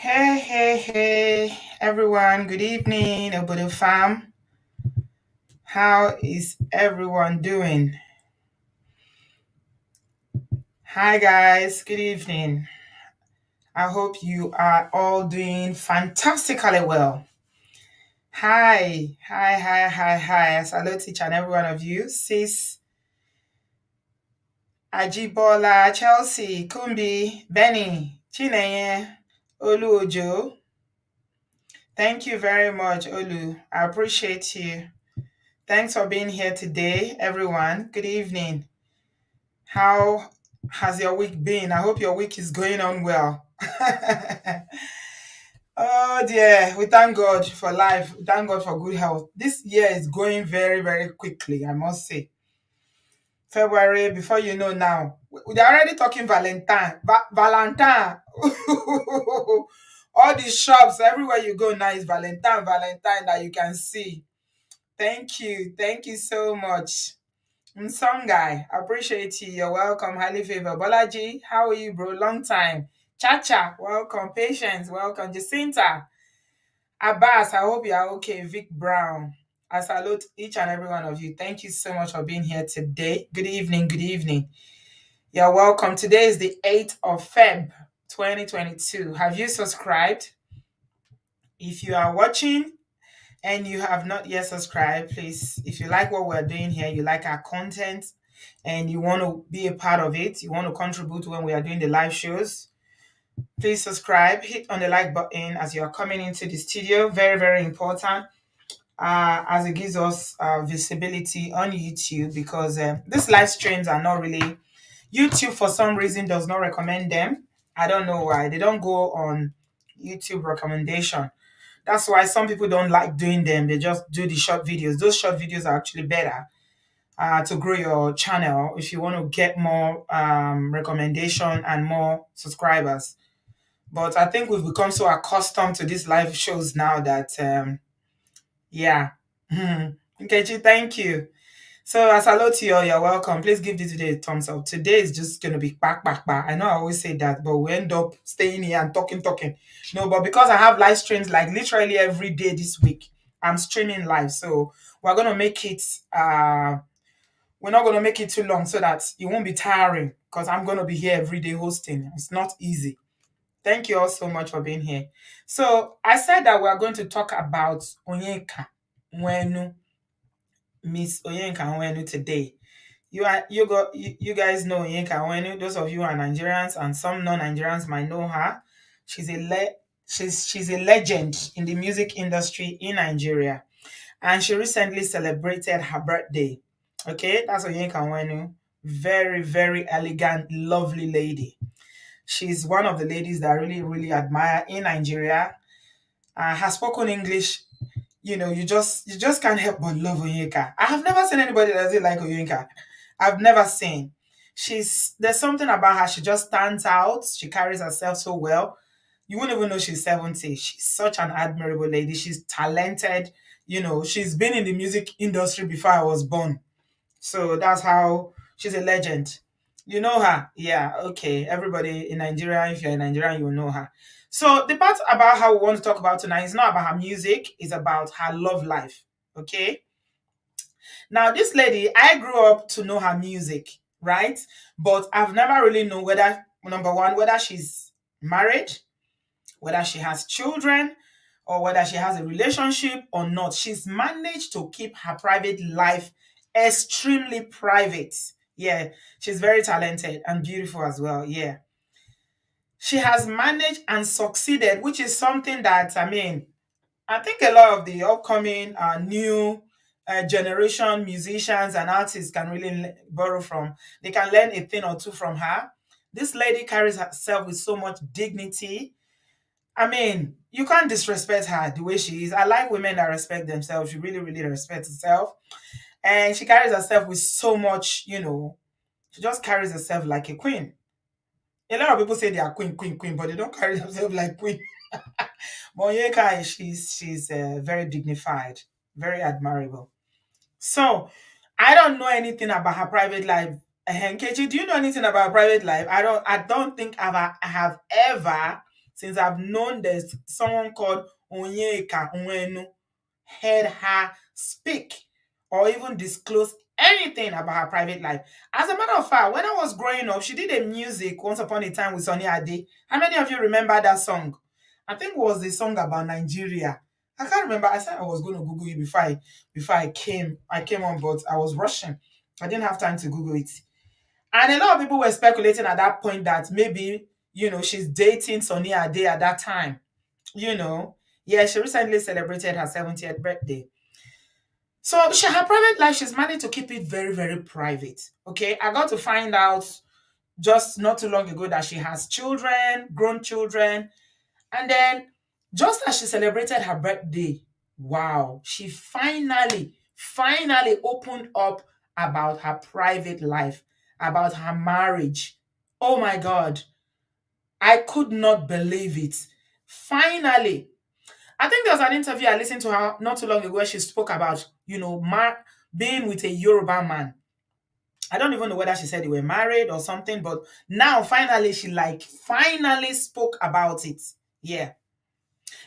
Hey, everyone. Good evening, Obodo fam. How is everyone doing? Hi, guys. Good evening. I hope you are all doing fantastically well. Hi. I salute each and every one of you. Sis, Ajibola, Chelsea, Kumbi, Benny, Chineye, Olu Ojo. Thank you very much, Olu. I appreciate you. Thanks for being here today, everyone. Good evening. How has your week been? I hope your week is going on well. Oh dear, we thank God for life. We thank God for good health. This year is going very, very quickly, I must say. February, before you know now, they're already talking Valentine. Valentine. All these shops, everywhere you go now is Valentine that you can see. Thank you. Thank you so much. Some guy, appreciate you. You're welcome. Highly favored. Bolaji, how are you, bro? Long time. Chacha, welcome. Patience, welcome. Jacinta, Abbas, I hope you are okay. Vic Brown, I salute each and every one of you. Thank you so much for being here today. Good evening. Good evening. You're welcome. Today is the 8th of Feb 2022. Have you subscribed? If you are watching and you have not yet subscribed, please, if you like what we're doing here, you like our content, and you want to be a part of it, you want to contribute when we are doing the live shows, please subscribe, hit on the like button as you are coming into the studio. Very, very important, as it gives us visibility on YouTube, because these live streams are not really, YouTube for some reason does not recommend them. I don't know why. They don't go on YouTube recommendation. That's why some people don't like doing them. They just do the short videos. Those short videos are actually better to grow your channel if you want to get more recommendation and more subscribers. But I think we've become so accustomed to these live shows now that, yeah. Nkechi, thank you. So as hello to you all, you're welcome. Please give this video a thumbs up. Today is just going to be back. I know I always say that, but we end up staying here and talking. No, but because I have live streams like literally every day this week, I'm streaming live. So we're going to make it, we're not going to make it too long so that it won't be tiring, because I'm going to be here every day hosting. It's not easy. Thank you all so much for being here. So I said that we're going to talk about Onyeka Onwenu, Miss Onyeka Onwenu today. You guys know Onyeka Onwenu. Those of you who are Nigerians and some non-Nigerians might know her. She's a legend in the music industry in Nigeria, and she recently celebrated her birthday. Okay, that's Onyeka Onwenu. Very, very elegant, lovely lady. She's one of the ladies that I really, really admire in Nigeria. Has spoken English. You just can't help but love Onyeka. I have never seen anybody that doesn't like Onyeka. I've never seen. There's something about her. She just stands out. She carries herself so well. You won't even know she's 70. She's such an admirable lady. She's talented. She's been in the music industry before I was born. So that's how she's a legend. You know her? Yeah, okay. Everybody in Nigeria, if you're in Nigeria, you will know her. So the part about how we want to talk about tonight is not about her music, it's about her love life. Okay. Now, this lady, I grew up to know her music, right? But I've never really known whether, number one, whether she's married, whether she has children, or whether she has a relationship or not. She's managed to keep her private life extremely private. Yeah, she's very talented and beautiful as well. Yeah. She has managed and succeeded, which is something that, I think a lot of the upcoming new generation musicians and artists can really borrow from. They can learn a thing or two from her. This lady carries herself with so much dignity. You can't disrespect her the way she is. I like women that respect themselves. She really, really respects herself. And she carries herself with so much, she just carries herself like a queen. A lot of people say they are queen, but they don't carry themselves like queen. But Onyeka, she's very dignified, very admirable. So I don't know anything about her private life. Nkechi, do you know anything about her private life? I don't think I have ever since I've known there's someone called Onyeka Onwenu, heard her speak or even disclose anything about her private life. As a matter of fact, when I was growing up, she did a music once upon a time with Sunny Ade. How many of you remember that song? I think it was a song about Nigeria. I can't remember. I said I was going to Google it before I came on, but I was rushing. I didn't have time to Google it. And a lot of people were speculating at that point that maybe, she's dating Sunny Ade at that time. You know, yeah, she recently celebrated her 70th birthday. So her private life, she's managed to keep it very, very private. Okay, I got to find out just not too long ago that she has children, grown children, and then just as she celebrated her birthday, wow, she finally opened up about her private life, about her marriage. Oh my God, I could not believe it. Finally, I think there was an interview I listened to her not too long ago where she spoke about, being with a Yoruba man. I don't even know whether she said they were married or something, but now finally she finally spoke about it. Yeah.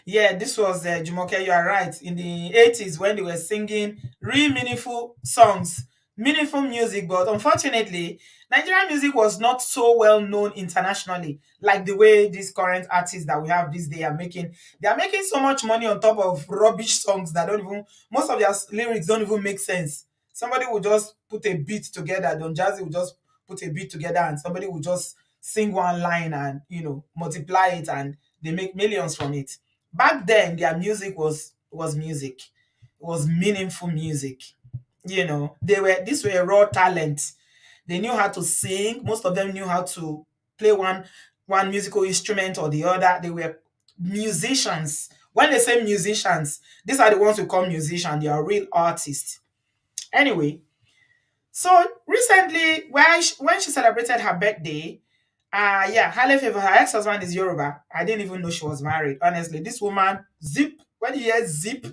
Yeah, this was Jumoke, you are right. In the 80s when they were singing real meaningful songs, meaningful music, but unfortunately, Nigerian music was not so well known internationally like the way these current artists that we have these days are making. They are making so much money on top of rubbish songs that don't even, most of their lyrics don't even make sense. Somebody will just put a beat together, Don Jazzy will just put a beat together and somebody will just sing one line and, multiply it and they make millions from it. Back then their music was music. It was meaningful music. These were raw talent. They knew how to sing. Most of them knew how to play one musical instrument or the other. They were musicians. When they say musicians, these are the ones who call musicians. They are real artists. Anyway, so recently when she celebrated her birthday, yeah, highly favor. Her ex-husband is Yoruba. I didn't even know she was married. Honestly, this woman, zip. When you hear zip,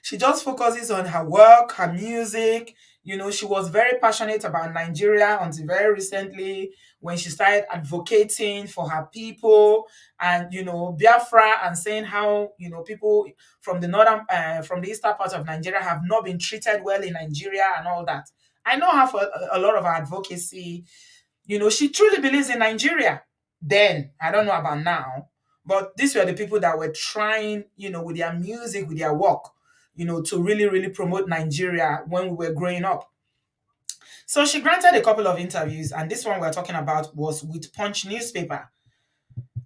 she just focuses on her work, her music. She was very passionate about Nigeria until very recently when she started advocating for her people and, Biafra and saying how, people from the from the eastern part of Nigeria have not been treated well in Nigeria and all that. I know her for a lot of her advocacy. She truly believes in Nigeria. Then, I don't know about now, but these were the people that were trying, with their music, with their work, to really, really promote Nigeria when we were growing up. So she granted a couple of interviews, and this one we're talking about was with Punch newspaper.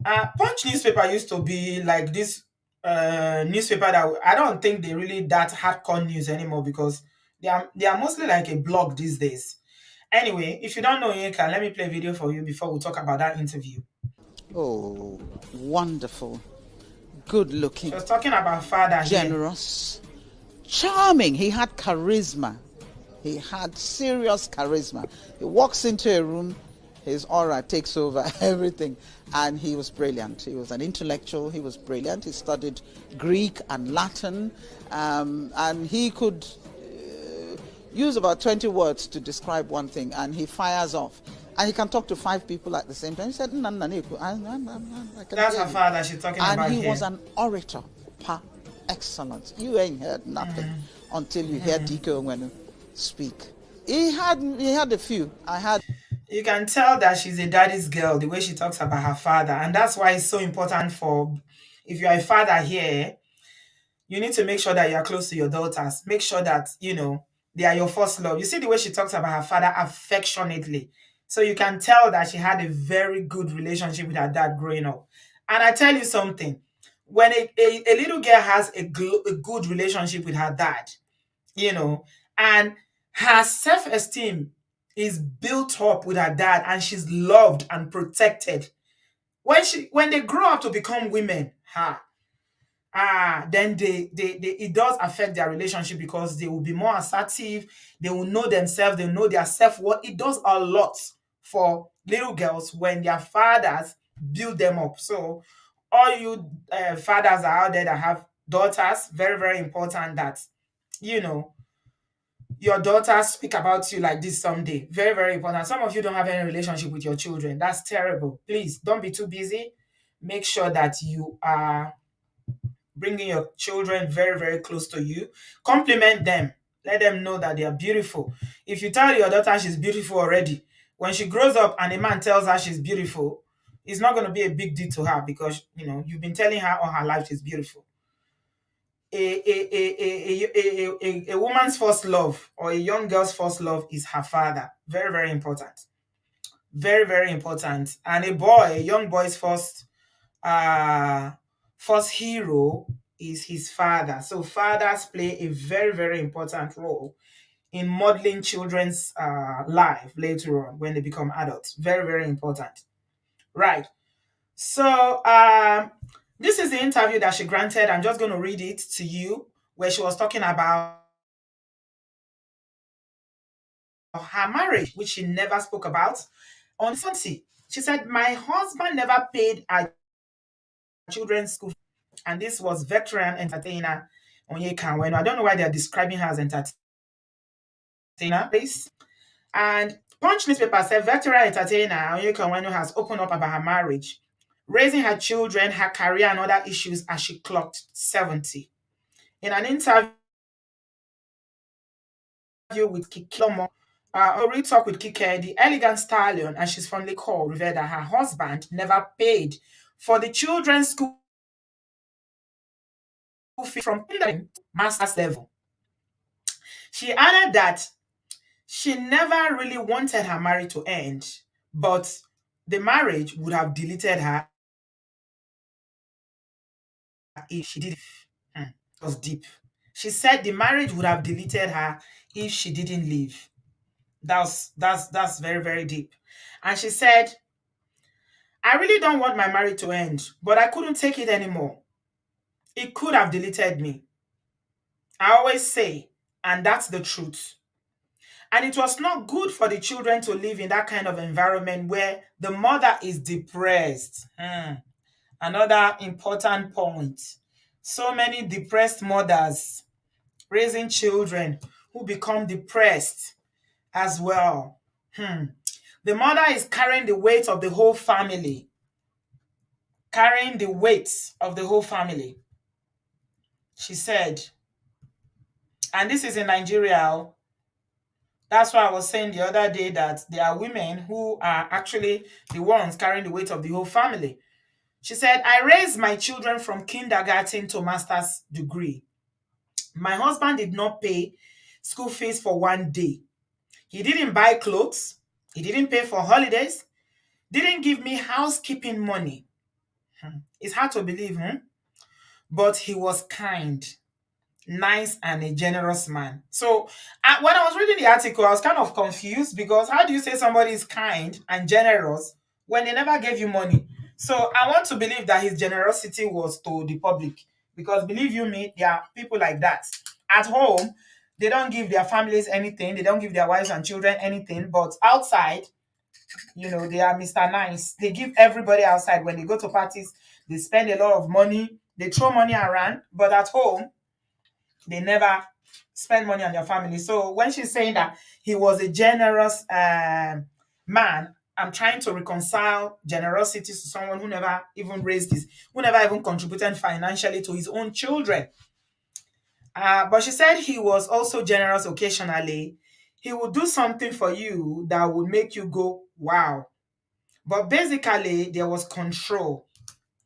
Punch newspaper used to be like this newspaper that I don't think they really that hardcore news anymore because they are mostly like a blog these days. Anyway, if you don't know Yinka, let me play a video for you before we talk about that interview. Oh, wonderful. Good looking. She was talking about father generous. Here. Charming. He had charisma. He had serious charisma. He walks into a room, his aura takes over everything. And he was brilliant. He was an intellectual. He was brilliant. He studied Greek and Latin. And he could use about 20 words to describe one thing, and he fires off. And he can talk to 5 people at the same time. He said, that's her father she's talking about. And he was an orator par excellence. You ain't heard nothing until you hear Onyeka Onwenu speak. He had a few. You can tell that she's a daddy's girl, the way she talks about her father. And that's why it's so important if you're a father here, you need to make sure that you're close to your daughters. Make sure that, they are your first love. You see the way she talks about her father affectionately. So you can tell that she had a very good relationship with her dad growing up. And I tell you something, when a little girl has a good relationship with her dad, and her self-esteem is built up with her dad and she's loved and protected. When they grow up to become women, then it does affect their relationship because they will be more assertive, they will know themselves, they will know their self-worth. It does a lot for little girls when their fathers build them up. So all you fathers are out there that have daughters, very, very important that, your daughters speak about you like this someday. Very, very important. Some of you don't have any relationship with your children. That's terrible. Please don't be too busy. Make sure that you are bringing your children very, very close to you. Compliment them. Let them know that they are beautiful. If you tell your daughter she's beautiful already, when she grows up and a man tells her she's beautiful, it's not going to be a big deal to her because you've been telling her all her life she's beautiful. A woman's first love or a young girl's first love is her father. Very, very important. Very, very important. And a young boy's uh first hero is his father. So fathers play a very, very important role in modeling children's life later on when they become adults. Very, very important. Right. So this is the interview that she granted. I'm just going to read it to you, where she was talking about her marriage, which she never spoke about on Sunday. She said, "My husband never paid our children's school." And this was veteran entertainer Onyeka Onwenu. I don't know why they're describing her as entertainer, please. And Punch newspaper said veteran entertainer Onyeka Onwenu has opened up about her marriage, raising her children, her career, and other issues as she clocked 70. In an interview with Kiki a real talk with Kike, the elegant stallion, as she's fondly called, revealed that her husband never paid for the children's school fee from kindergarten to master's level. She added that she never really wanted her marriage to end, but the marriage would have deleted her if she did. It was deep. She said the marriage would have deleted her if she didn't leave. That's very, very deep. And she said, I really don't want my marriage to end, but I couldn't take it anymore. It could have deleted me. I always say, and that's the truth. And it was not good for the children to live in that kind of environment where the mother is depressed. Another important point. So many depressed mothers raising children who become depressed as well. The mother is carrying the weight of the whole family. Carrying the weight of the whole family. She said, and this is in Nigeria. That's why I was saying the other day that there are women who are actually the ones carrying the weight of the whole family. She said, I raised my children from kindergarten to master's degree. My husband did not pay school fees for one day. He didn't buy clothes. He didn't pay for holidays. Didn't give me housekeeping money. It's hard to believe, but he was kind, nice, and a generous man. So when I was reading the article, I was kind of confused because how do you say somebody is kind and generous when they never gave you money? So I want to believe that his generosity was to the public, because believe you me, there are people like that. At home, they don't give their families anything. They don't give their wives and children anything. But outside, they are Mr. Nice. They give everybody outside. When they go to parties, they spend a lot of money. They throw money around. But at home, they never spend money on their family. So when she's saying that he was a generous man, I'm trying to reconcile generosity to someone who never even who never even contributed financially to his own children. But she said he was also generous occasionally. He would do something for you that would make you go, wow. But basically, there was control.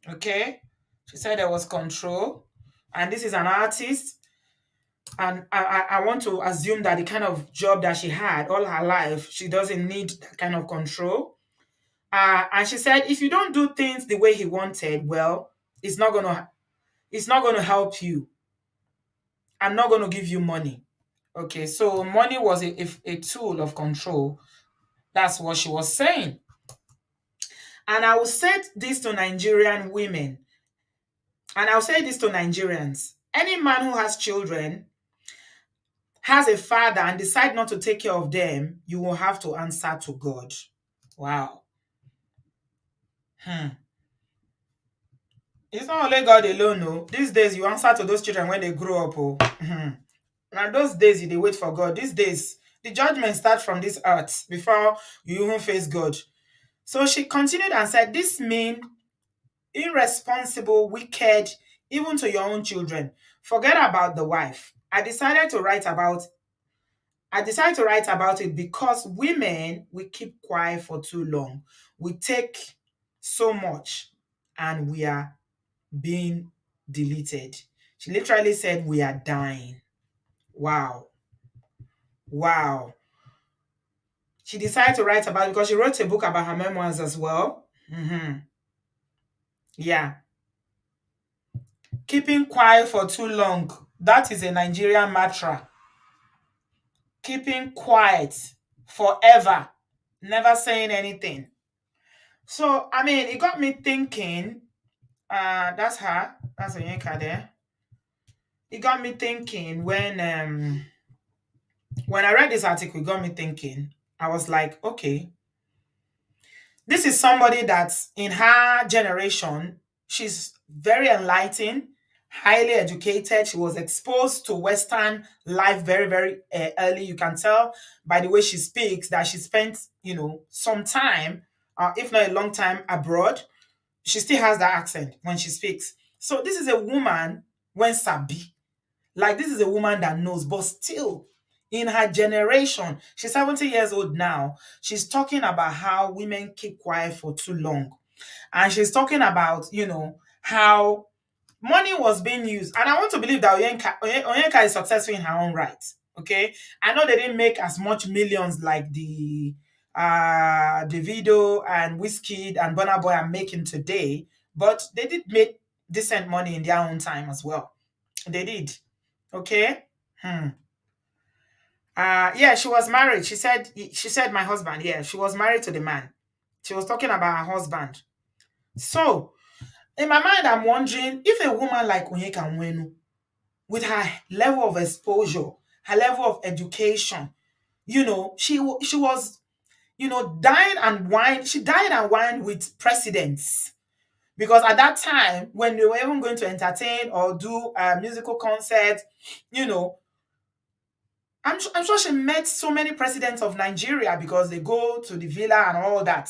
Okay? She said there was control. And this is an artist. And I want to assume that the kind of job that she had all her life, she doesn't need that kind of control. And she said, if you don't do things the way he wanted, well, it's not gonna help you. I'm not gonna give you money. Okay, so money was a tool of control. That's what she was saying. And I will say this to Nigerian women, and I'll say this to Nigerians. Any man who has children, has a father, and decide not to take care of them, you will have to answer to God. Wow. It's not only God alone, no. These days, you answer to those children when they grow up. Now, those days, you dey wait for God. These days, the judgment starts from this earth before you even face God. So she continued and said, this means irresponsible, wicked, even to your own children. Forget about the wife. I decided to write about it because women, we keep quiet for too long. We take so much and we are being deleted. She literally said we are dying. Wow. Wow. She decided to write about it because she wrote a book about her memoirs as well. Yeah. Keeping quiet for too long. That is a Nigerian mantra. Keeping quiet forever. Never saying anything. So, I mean, it got me thinking. That's her. That's Onyeka there. It got me thinking when I read this article, it got me thinking. I was like, okay, this is somebody that's in her generation. She's very enlightened, highly educated. She was exposed to Western life very, very early. You can tell by the way she speaks that she spent, some time, if not a long time, abroad. She still has that accent when she speaks. So this is a woman when sabi. Like this is a woman that knows, but still in her generation, she's 70 years old now. She's talking about how women keep quiet for too long. And she's talking about, how money was being used. And I want to believe that Onyeka is successful in her own right. Okay. I know they didn't make as much millions like the video and Whiskey and Burna Boy are making today, but they did make decent money in their own time as well. They did. Okay. Yeah, she was married. She said my husband. Yeah, she was married to the man. She was talking about her husband. So in my mind, I'm wondering if a woman like Onyeka Onwenu, with her level of exposure, her level of education, she was, dying and wine. She died and wine with presidents. Because at that time, when they were even going to entertain or do a musical concert, you know, I'm sure she met so many presidents of Nigeria because they go to the villa and all that.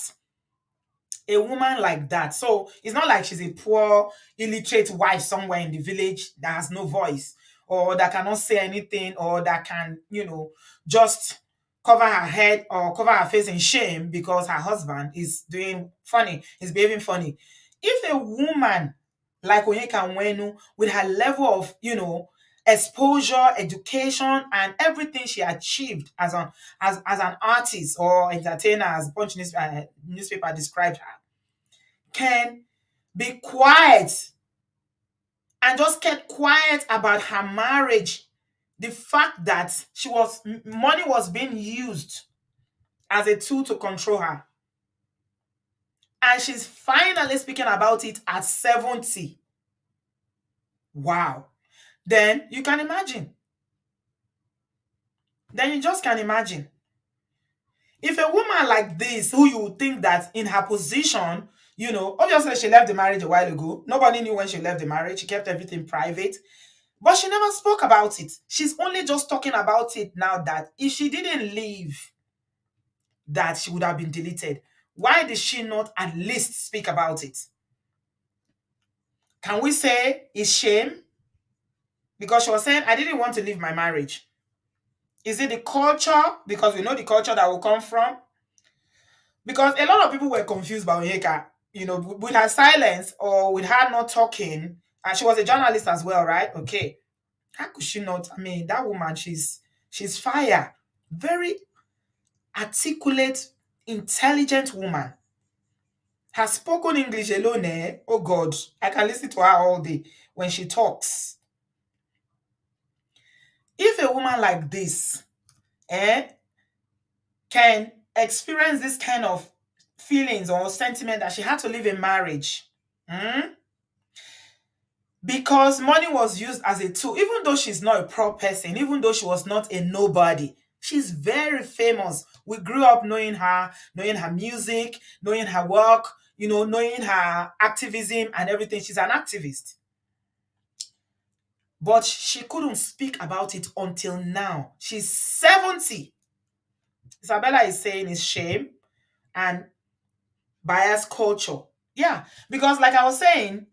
A woman like that. So it's not like she's a poor, illiterate wife somewhere in the village that has no voice or that cannot say anything or that can, just cover her head or cover her face in shame because her husband is doing funny, is behaving funny. If a woman like Onyeka Onwenu with her level of, exposure, education, and everything she achieved as an artist or entertainer, as Punch newspaper described her, can be quiet and just kept quiet about her marriage. The fact that money was being used as a tool to control her. And she's finally speaking about it at 70. Wow. Then you can imagine. Then you just can imagine. If a woman like this, who you would think that in her position, obviously she left the marriage a while ago. Nobody knew when she left the marriage. She kept everything private. But she never spoke about it. She's only just talking about it now that if she didn't leave, that she would have been deleted. Why did she not at least speak about it? Can we say it's shame? Because she was saying, I didn't want to leave my marriage. Is it the culture? Because we know the culture that will come from. Because a lot of people were confused by Onyeka, with her silence or with her not talking. And she was a journalist as well, right? Okay. How could she not? I mean, that woman, she's fire. Very articulate, intelligent woman. Her spoken English alone, oh God, I can listen to her all day when she talks. If a woman like this can experience this kind of feelings or sentiment that she had to leave a marriage, because money was used as a tool, even though she's not a poor person, even though she was not a nobody, she's very famous. We grew up knowing her music, knowing her work, knowing her activism and everything. She's an activist. But she couldn't speak about it until now. She's 70. Isabella is saying it's shame and bias culture. Yeah, because like I was saying,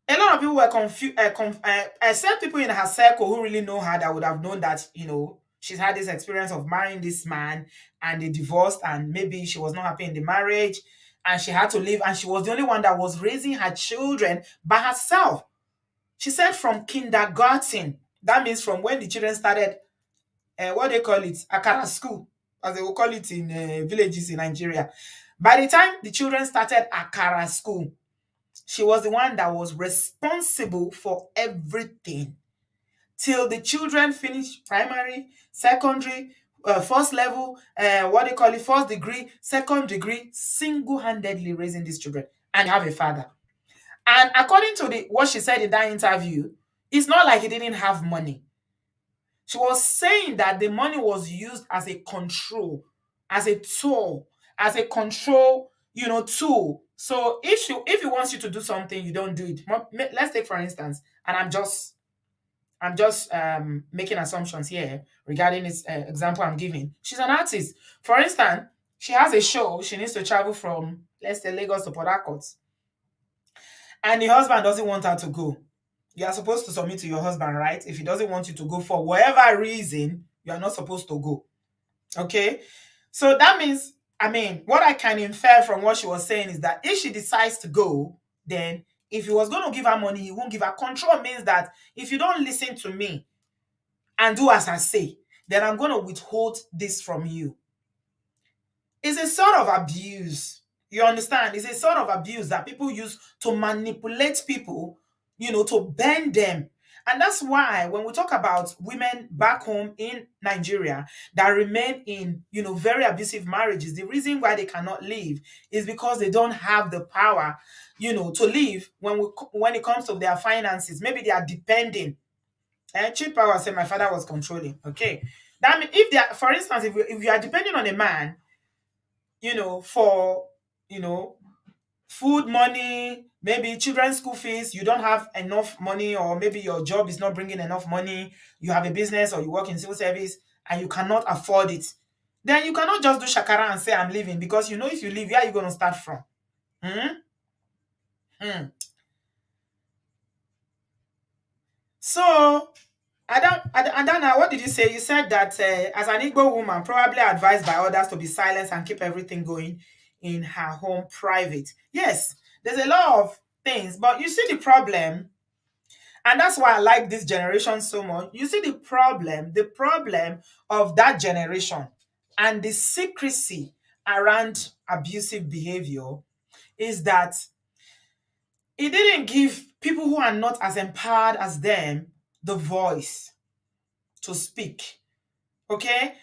a lot of people were confused, except people in her circle who really know her that would have known that, she's had this experience of marrying this man and they divorced and maybe she was not happy in the marriage and she had to leave and she was the only one that was raising her children by herself. She said from kindergarten, that means from when the children started, what they call it, Akara school, as they will call it in villages in Nigeria. By the time the children started Akara school, she was the one that was responsible for everything till the children finished primary, secondary, first level, what they call it, first degree, second degree, single-handedly raising these children and have a father. And according to what she said in that interview, it's not like he didn't have money. She was saying that the money was used as a control, as a tool, as a control, tool. So if he wants you to do something, you don't do it. Let's take for instance, and I'm just making assumptions here regarding this example I'm giving. She's an artist. For instance, she has a show. She needs to travel from, let's say, Lagos to Port Harcourt, and the husband doesn't want her to go. You are supposed to submit to your husband, right? If he doesn't want you to go for whatever reason, you are not supposed to go. Okay? So that means, what I can infer from what she was saying is that if she decides to go, then if he was going to give her money, he won't give her. Control means that if you don't listen to me and do as I say, then I'm going to withhold this from you. It's a sort of abuse. You understand? It's a sort of abuse that people use to manipulate people, to bend them. And that's why when we talk about women back home in Nigeria that remain in, very abusive marriages, the reason why they cannot leave is because they don't have the power, to leave when it comes to their finances. Maybe they are depending. Cheap power said my father was controlling. Okay. That means if they are, for instance, if you are depending on a man, for, you know, food money, maybe children's school fees, you don't have enough money, or maybe your job is not bringing enough money, you have a business or you work in civil service and you cannot afford it, then you cannot just do shakara and say I'm leaving, because if you leave, where are you going to start from? Hmm? Hmm. So, Adana, what did you say? You said that as an Igbo woman, probably advised by others to be silent and keep everything going in her home private. Yes, there's a lot of things, but you see the problem, and that's why I like this generation so much. You see the problem of that generation and the secrecy around abusive behavior is that it didn't give people who are not as empowered as them the voice to speak. Okay?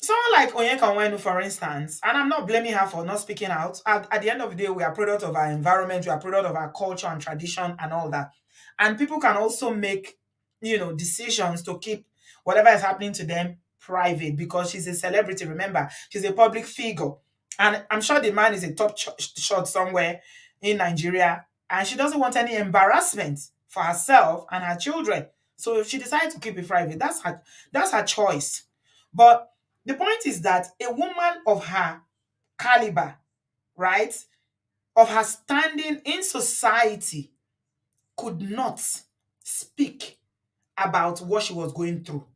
Someone like Onyeka Onwenu, for instance, and I'm not blaming her for not speaking out. At the end of the day, we are product of our environment, we are product of our culture and tradition and all that. And people can also make, decisions to keep whatever is happening to them private because she's a celebrity. Remember, she's a public figure. And I'm sure the man is a top shot somewhere in Nigeria. And she doesn't want any embarrassment for herself and her children. So if she decides to keep it private, that's her choice. But the point is that a woman of her caliber, right, of her standing in society, could not speak about what she was going through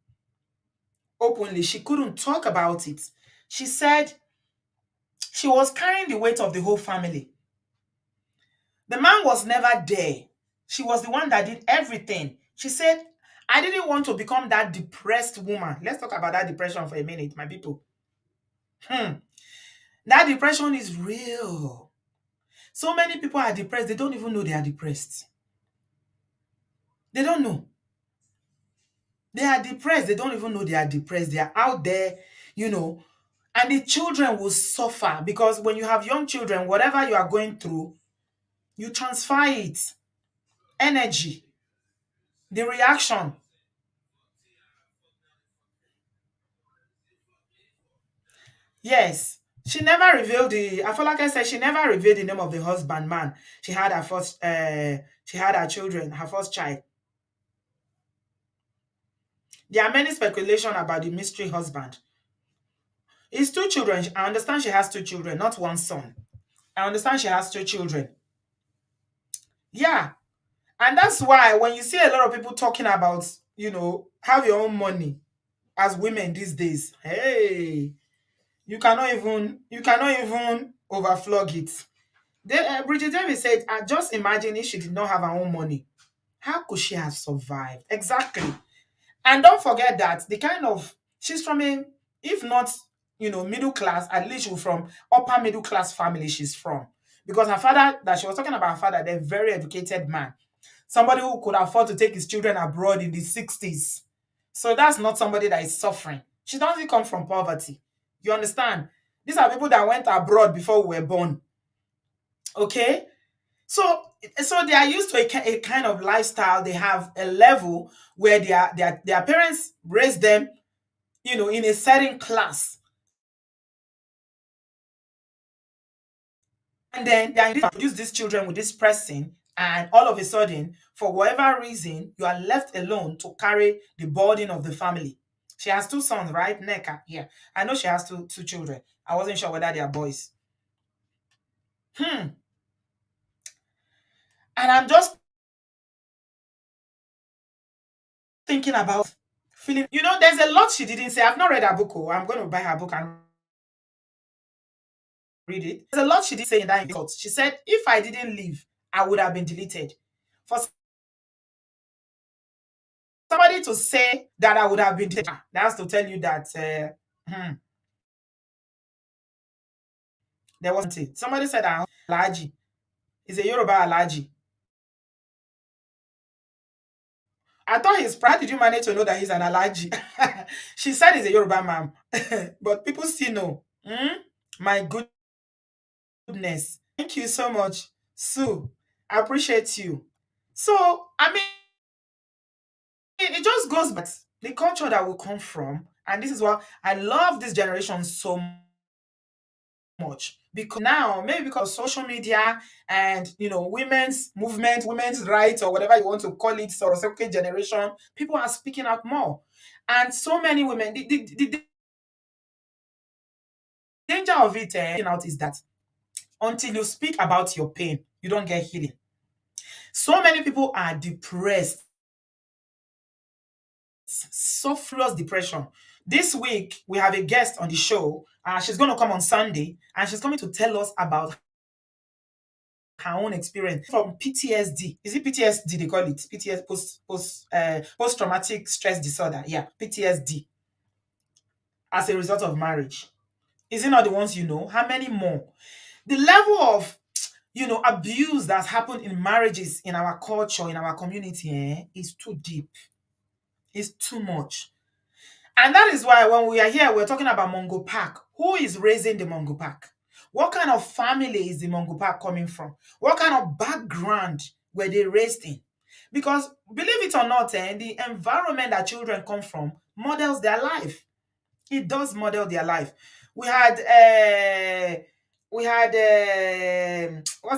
openly. She couldn't talk about it. She said she was carrying the weight of the whole family. The man was never there. She was the one that did everything. She said, I didn't want to become that depressed woman. Let's talk about that depression for a minute, my people. That depression is real. So many people are depressed, they don't even know they are depressed. They don't know. They are depressed, they don't even know they are depressed. They are out there, and the children will suffer because when you have young children, whatever you are going through, you transfer it. Energy, the reaction. Yes. She never revealed I feel like I said she never revealed the name of the husband man. She had her children, her first child. There are many speculation about the mystery husband. It's two children. I understand she has two children, not one son. I understand she has two children. Yeah. And that's why when you see a lot of people talking about, have your own money as women these days, hey, you cannot even overflog it. Bridget Davis said, just imagine if she did not have her own money. How could she have survived? Exactly. And don't forget that she's from a, if not, middle class, at least she's from upper middle class family she's from. Because her father, that she was talking about her father, they're very educated man. Somebody who could afford to take his children abroad in the 60s. So that's not somebody that is suffering. She doesn't come from poverty. You understand? These are people that went abroad before we were born. Okay? So they are used to a kind of lifestyle. They have a level where their parents raised them, in a certain class. And then they are produce these children with this person, and all of a sudden, for whatever reason, you are left alone to carry the burden of the family. She has two sons, right? Neka. Yeah. I know she has two children. I wasn't sure whether they are boys. Hmm. And I'm just thinking about feeling, there's a lot she didn't say. I've not read her book. Oh, I'm going to buy her book and read it. There's a lot she did say in that insult. She said, if I didn't leave, I would have been deleted. For somebody to say that I would have been deleted, that's to tell you that there wasn't it. Somebody said that Alaji is a Yoruba Alaji. I thought he's proud. Did you manage to know that he's an Alaji? She said he's a Yoruba man, but people still know. My goodness. Thank you so much, Sue. I appreciate you. So, I mean, it just goes back to the culture that we come from. And this is why I love this generation so much. Because now, maybe because of social media and women's movement, women's rights, or whatever you want to call it, or second generation, people are speaking out more. And so many women, the danger of it out is that until you speak about your pain, you don't get healing. So many people are depressed, sulfurous depression. This week, we have a guest on the show. She's going to come on Sunday, and she's coming to tell us about her own experience from PTSD. Is it PTSD they call it? PTSD, post traumatic stress disorder. Yeah, PTSD, as a result of marriage. Is it not the ones you know? How many more? The level of abuse that's happened in marriages in our culture, in our community, is too deep. It's too much. And that is why when we are here, we're talking about Mongo Park. Who is raising the Mongo Park? What kind of family is the Mongo Park coming from? What kind of background were they raised in? Because believe it or not, the environment that children come from models their life. It does model their life. We had what's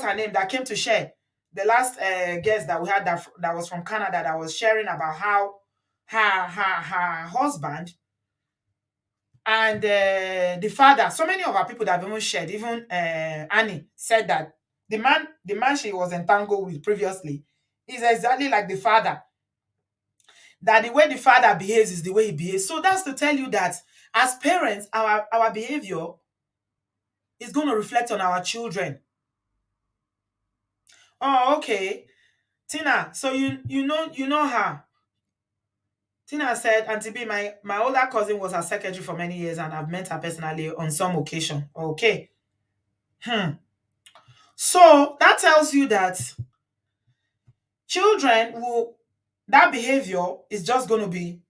her name that came to share, the last guest that we had, that was from Canada, that was sharing about how her husband and the father, so many of our people that have even shared, even Annie said that the man she was entangled with previously is exactly like the father. That the way the father behaves is the way he behaves. So that's to tell you that as parents, our behavior is going to reflect on our children. Oh, okay. Tina, so you know her. Tina said, Auntie B, my older cousin was her secretary for many years, and I've met her personally on some occasion. Okay. So that tells you that children will, that behavior is just going to be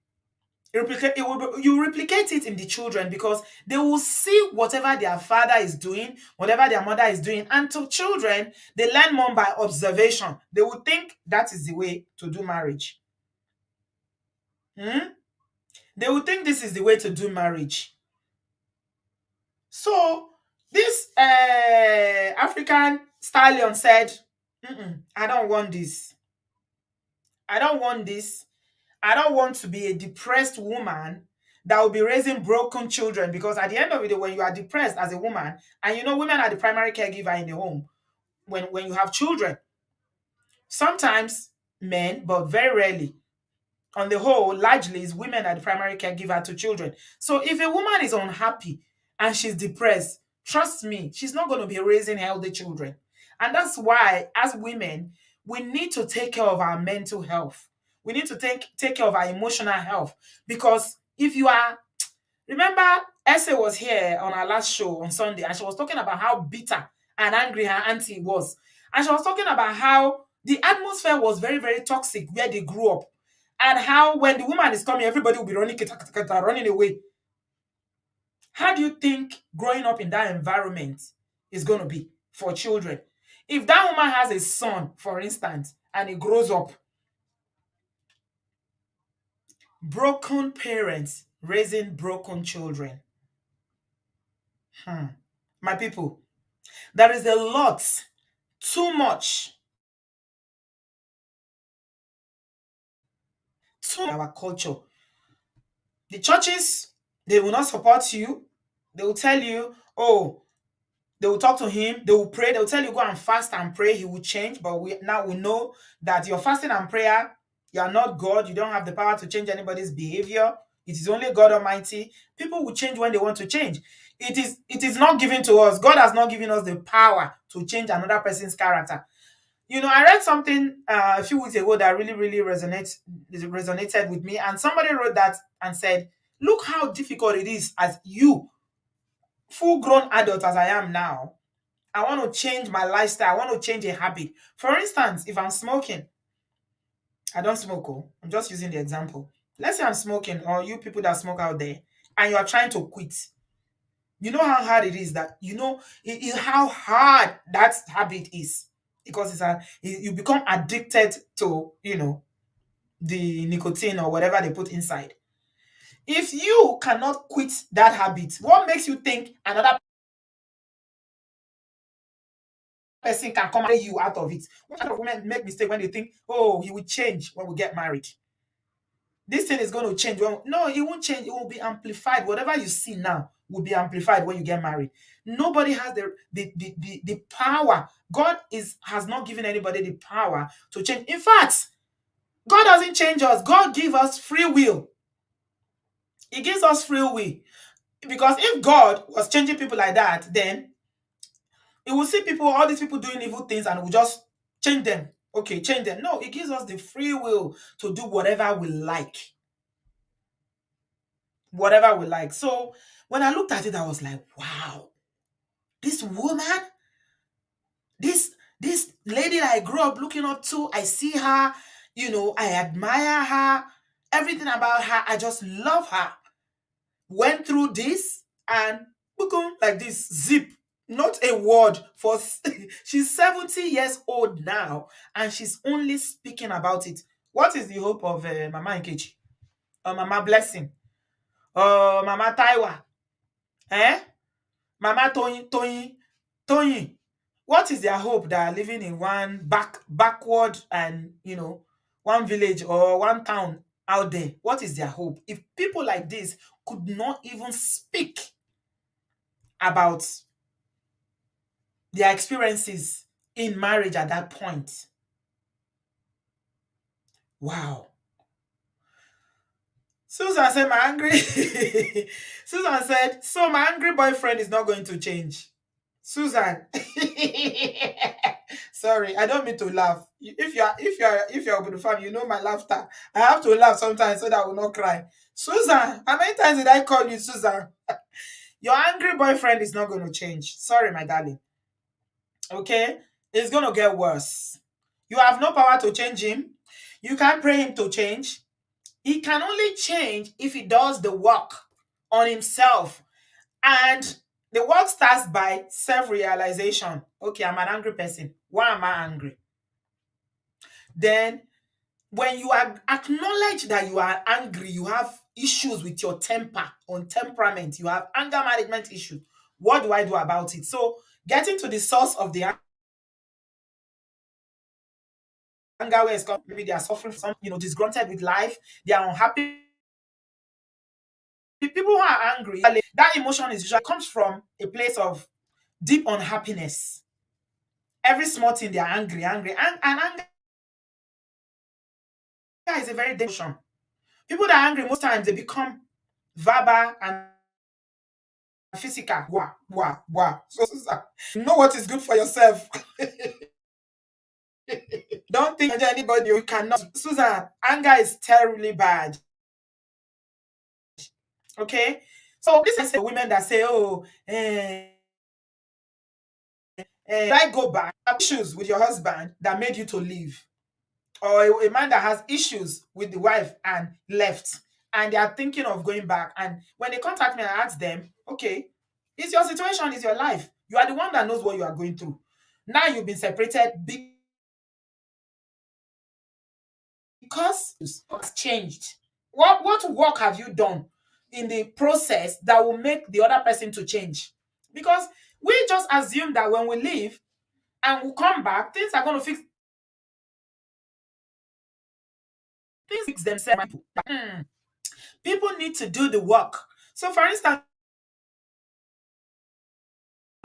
you replicate it in the children, because they will see whatever their father is doing, whatever their mother is doing. And to children, they learn more by observation. They will think that is the way to do marriage. They will think this is the way to do marriage. So this African stallion said, I don't want this. I don't want this. I don't want to be a depressed woman that will be raising broken children. Because at the end of the day, when you are depressed as a woman, and women are the primary caregiver in the home, when you have children, sometimes men, but very rarely, on the whole, largely is women are the primary caregiver to children. So if a woman is unhappy and she's depressed, trust me, she's not going to be raising healthy children. And that's why, as women, we need to take care of our mental health. We need to take care of our emotional health. Because if you are, remember, Esther was here on our last show on Sunday, and she was talking about how bitter and angry her auntie was. And she was talking about how the atmosphere was very, very toxic where they grew up. And how when the woman is coming, everybody will be running, running away. How do you think growing up in that environment is going to be for children? If that woman has a son, for instance, and he grows up, broken parents raising broken children. My people, there is a lot, too much, too our culture. The churches, they will not support you. They will tell you, oh, they will talk to him, they will pray, they will tell you go and fast and pray, he will change. But we know that your fasting and prayer, you are not God, you don't have the power to change anybody's behavior. It is only God Almighty. People will change when they want to change. It is not given to us. God has not given us the power to change another person's character. I read something a few weeks ago that really, really resonated with me. And somebody wrote that and said, look how difficult it is as you, full grown adult as I am now. I want to change my lifestyle. I want to change a habit. For instance, if I'm smoking, I don't smoke. Oh, I'm just using the example. Let's say I'm smoking, or you people that smoke out there, and you are trying to quit. You know how hard it is that, how hard that habit is, because you become addicted to, the nicotine or whatever they put inside. If you cannot quit that habit, what makes you think another person can come and take you out of it? What kind of women make mistake when they think, oh, he will change when we get married? This thing is going to change. No, it won't change. It will be amplified. Whatever you see now will be amplified when you get married. Nobody has the power. God has not given anybody the power to change. In fact, God doesn't change us. God gives us free will. He gives us free will. Because if God was changing people like that, then it will see people, all these people doing evil things, and will just change them. Okay, change them. No, it gives us the free will to do whatever we like. Whatever we like. So when I looked at it, I was like, wow, this woman, this lady that I grew up looking up to, I see her, I admire her, everything about her, I just love her. Went through this and boom, like this, zip, not a word for she's 70 years old now, and she's only speaking about it. What is the hope of Mama Nkechi or Mama Blessing or Mama Taiwa? Eh? Mama Tony. What is their hope that are living in one backward and one village or one town out there? What is their hope? If people like this could not even speak about their experiences in marriage at that point. Wow. Susan said, my angry Susan said, so my angry boyfriend is not going to change. Susan. Sorry, I don't mean to laugh. If you're with the family, you know my laughter. I have to laugh sometimes so that I will not cry. Susan, how many times did I call you Susan? Your angry boyfriend is not going to change. Sorry, my darling. Okay? It's going to get worse. You have no power to change him. You can't pray him to change. He can only change if he does the work on himself. And the work starts by self-realization. Okay, I'm an angry person. Why am I angry? Then, when you acknowledge that you are angry, you have issues with your temperament, you have anger management issues. What do I do about it? So, getting to the source of the anger, where it's come, maybe they are suffering from some, disgruntled with life, they are unhappy people who are angry, that emotion is usually comes from a place of deep unhappiness. Every small thing they are angry, and anger is a very dangerous emotion. People that are angry most times they become verbal and physical. Wah, wah, wah. So, Susan, know what is good for yourself. Don't think anybody you cannot. Susan, anger is terribly bad. Okay? So this is women that say, oh, I go back. Have issues with your husband that made you to leave. Or a man that has issues with the wife and left. And they are thinking of going back. And when they contact me and ask them, okay, it's your situation, it's your life. You are the one that knows what you are going through. Now you've been separated because it's changed. What work have you done in the process that will make the other person to change? Because we just assume that when we leave and we come back, things are going to fix themselves. People need to do the work. So, for instance,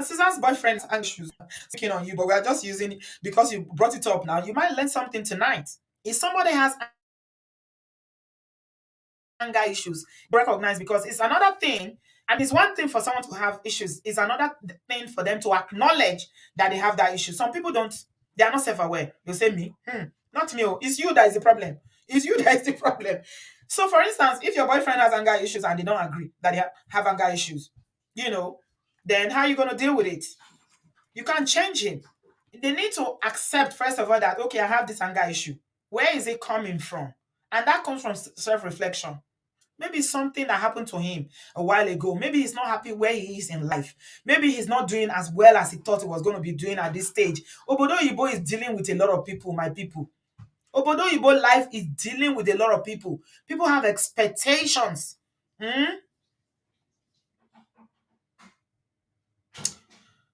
Susan's boyfriend and issues speaking on you, but we are just using it because you brought it up now. You might learn something tonight. If somebody has anger issues, recognize, because it's another thing, and it's one thing for someone to have issues, it's another thing for them to acknowledge that they have that issue. Some people don't, they are not self-aware. They say me, not me, oh, it's you that is the problem. It's you that is the problem. So for instance, if your boyfriend has anger issues and they don't agree that they have anger issues, then how are you going to deal with it? You can't change him. They need to accept, first of all, that okay, I have this anger issue. Where is it coming from? And that comes from self-reflection. Maybe something that happened to him a while ago. Maybe he's not happy where he is in life. Maybe he's not doing as well as he thought he was going to be doing at this stage. Obodoyibo is dealing with a lot of people, my people. Obodoyibo life is dealing with a lot of people. People have expectations.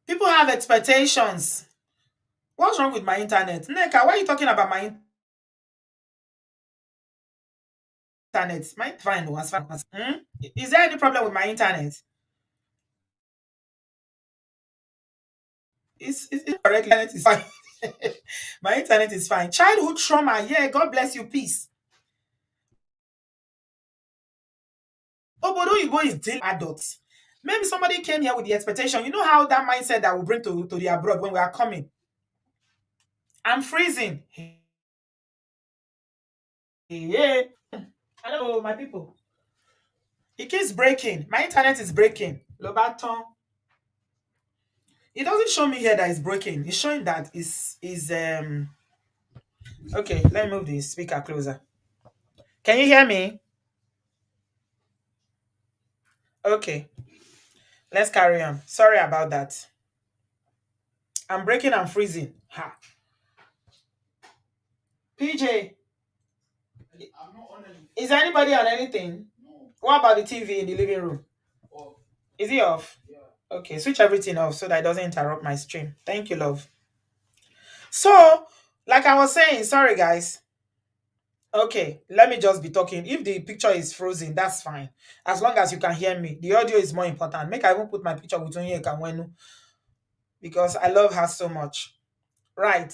People have expectations. What's wrong with my internet? Neka, why are you talking about my internet? My fine was fine. Is there any problem with my internet? It's correct. My internet is fine. My internet is fine. Childhood trauma. Yeah, God bless you. Peace. Obodoyibo is dealing with adults. Maybe somebody came here with the expectation. You know how that mindset that we bring to the abroad when we are coming. I'm freezing. Yeah. Hello, my people. It keeps breaking. My internet is breaking. Lobaton. It doesn't show me here that it's breaking. It's showing that is okay. Let me move the speaker closer. Can you hear me? Okay. Let's carry on. Sorry about that. I'm breaking and freezing. Ha. PJ, is anybody on anything? What about the TV in the living room? Is it off? Okay, switch everything off so that it doesn't interrupt my stream. Thank you, love. So, like I was saying, sorry guys. Okay, let me just be talking. If the picture is frozen, that's fine. As long as you can hear me. The audio is more important. Make I even put my picture with Onyeka Onwenu because I love her so much. Right.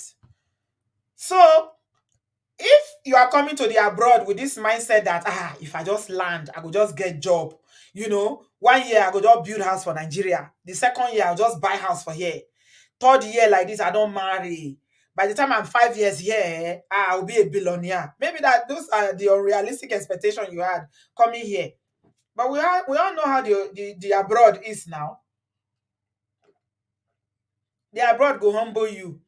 So, if you are coming to the abroad with this mindset that if I just land, I could just get job. 1 year I could just build house for Nigeria. The second year I'll just buy house for here. Third year like this, I don't marry. By the time I'm 5 years here, I'll be a billionaire. Maybe those are the unrealistic expectation you had coming here. But we all know how the abroad is now. The abroad go humble you.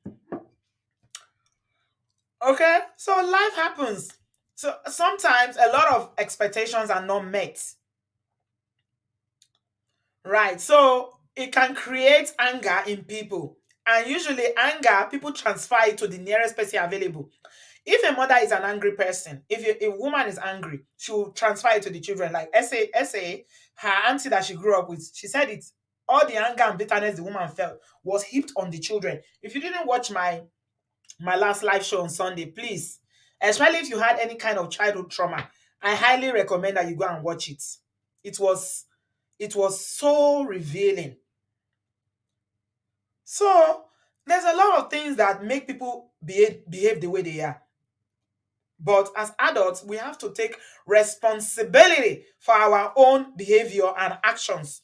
Okay? So life happens. So sometimes a lot of expectations are not met. Right. So it can create anger in people. And usually anger, people transfer it to the nearest person available. If a mother is an angry person, if a woman is angry, she will transfer it to the children. Like SA, her auntie that she grew up with, she said it. All the anger and bitterness the woman felt was heaped on the children. If you didn't watch my last live show on Sunday, please, especially if you had any kind of childhood trauma, I highly recommend that you go and watch it. It was so revealing. So there's a lot of things that make people behave the way they are. But as adults, we have to take responsibility for our own behavior and actions.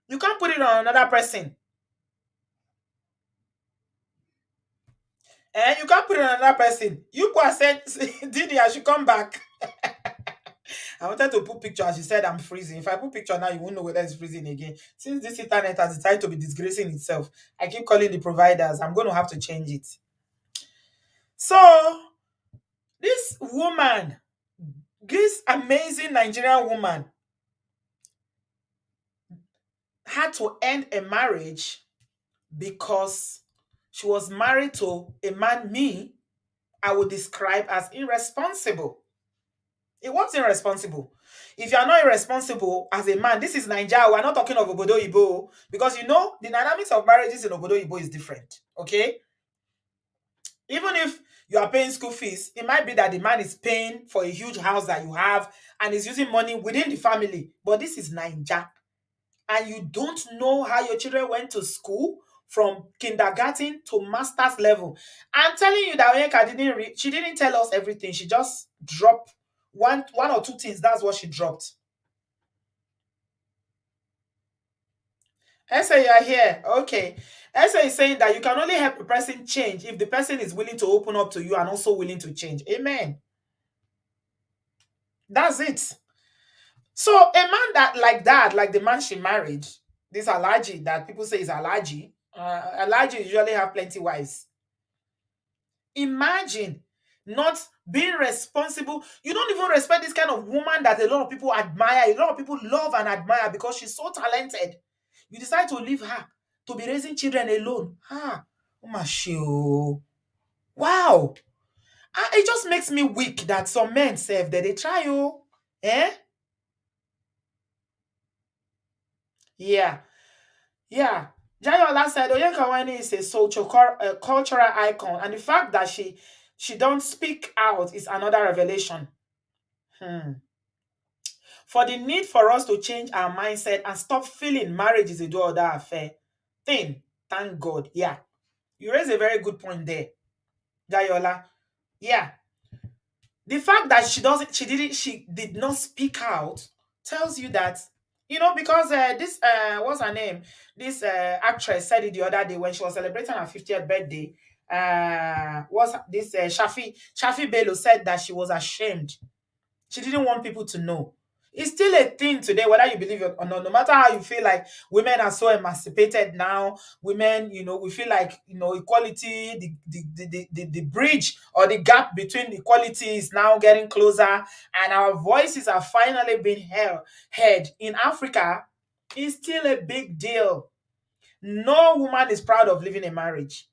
You can't put it on another person. And you can't put it on another person. You go and said, Didi, I should come back. I wanted to put picture as you said I'm freezing. If I put picture now, you won't know whether it's freezing again. Since this internet has decided to be disgracing itself, I keep calling the providers. I'm going to have to change it. So this woman, this amazing Nigerian woman, had to end a marriage because she was married to a man I would describe as irresponsible. It was irresponsible. If you are not irresponsible as a man, this is Nigeria. We're not talking of obodooyibo, because you know the dynamics of marriages in obodooyibo is different. Okay, even if you are paying school fees, it might be that the man is paying for a huge house that you have and is using money within the family. But this is Nigeria, and you don't know how your children went to school from kindergarten to master's level. I'm telling you that Onyeka didn't she didn't tell us everything. She just dropped one or two things. That's what she dropped. Esther, you are here. Okay. Esther is saying that you can only help a person change if the person is willing to open up to you and also willing to change. Amen. That's it. So a man that, like the man she married, this Alaji that people say is Alaji, Alaji usually have plenty wives. Imagine not being responsible. You don't even respect this kind of woman that a lot of people admire, a lot of people love and admire because she's so talented. You decide to leave her to be raising children alone. Ah, oh my show. Wow. It just makes me weak that some men say that they try, oh. Eh? Yeah. Yeah. Jayola said Onyeka Onwenu is a cultural icon, and the fact that she don't speak out is another revelation. Hmm. For the need for us to change our mindset and stop feeling marriage is a do or die affair thing. Thank God. Yeah. You raise a very good point there, Jayola. Yeah. The fact that she did not speak out tells you that, because this what's her name, this actress said it the other day when she was celebrating her 50th birthday. Was this Shafi Bello said that she was ashamed. She didn't want people to know. It's still a thing today, whether you believe it or not. No matter how you feel like women are so emancipated now, women, we feel like, equality, the bridge or the gap between equality is now getting closer, and our voices are finally being heard. In Africa, it's still a big deal. No woman is proud of living a marriage.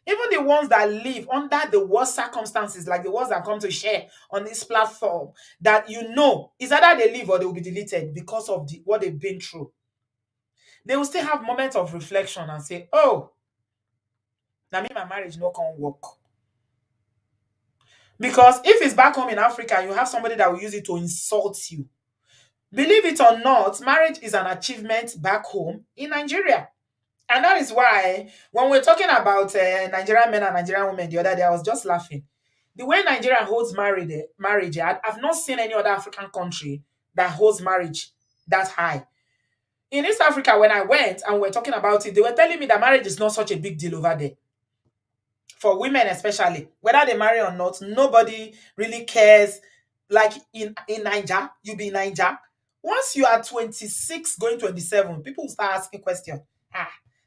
Even the ones that live under the worst circumstances, like the ones that come to share on this platform, that is either they leave or they will be deleted because of what they've been through. They will still have moments of reflection and say, oh, now me, my marriage no can work. Because if it's back home in Africa, you have somebody that will use it to insult you. Believe it or not, marriage is an achievement back home in Nigeria. And that is why when we're talking about Nigerian men and Nigerian women the other day, I was just laughing. The way Nigeria holds marriage, I've not seen any other African country that holds marriage that high. In East Africa, when I went and we're talking about it, they were telling me that marriage is not such a big deal over there. For women especially, whether they marry or not, nobody really cares. Like in Niger, you be in Niger. Once you are 26 going 27, people will start asking questions.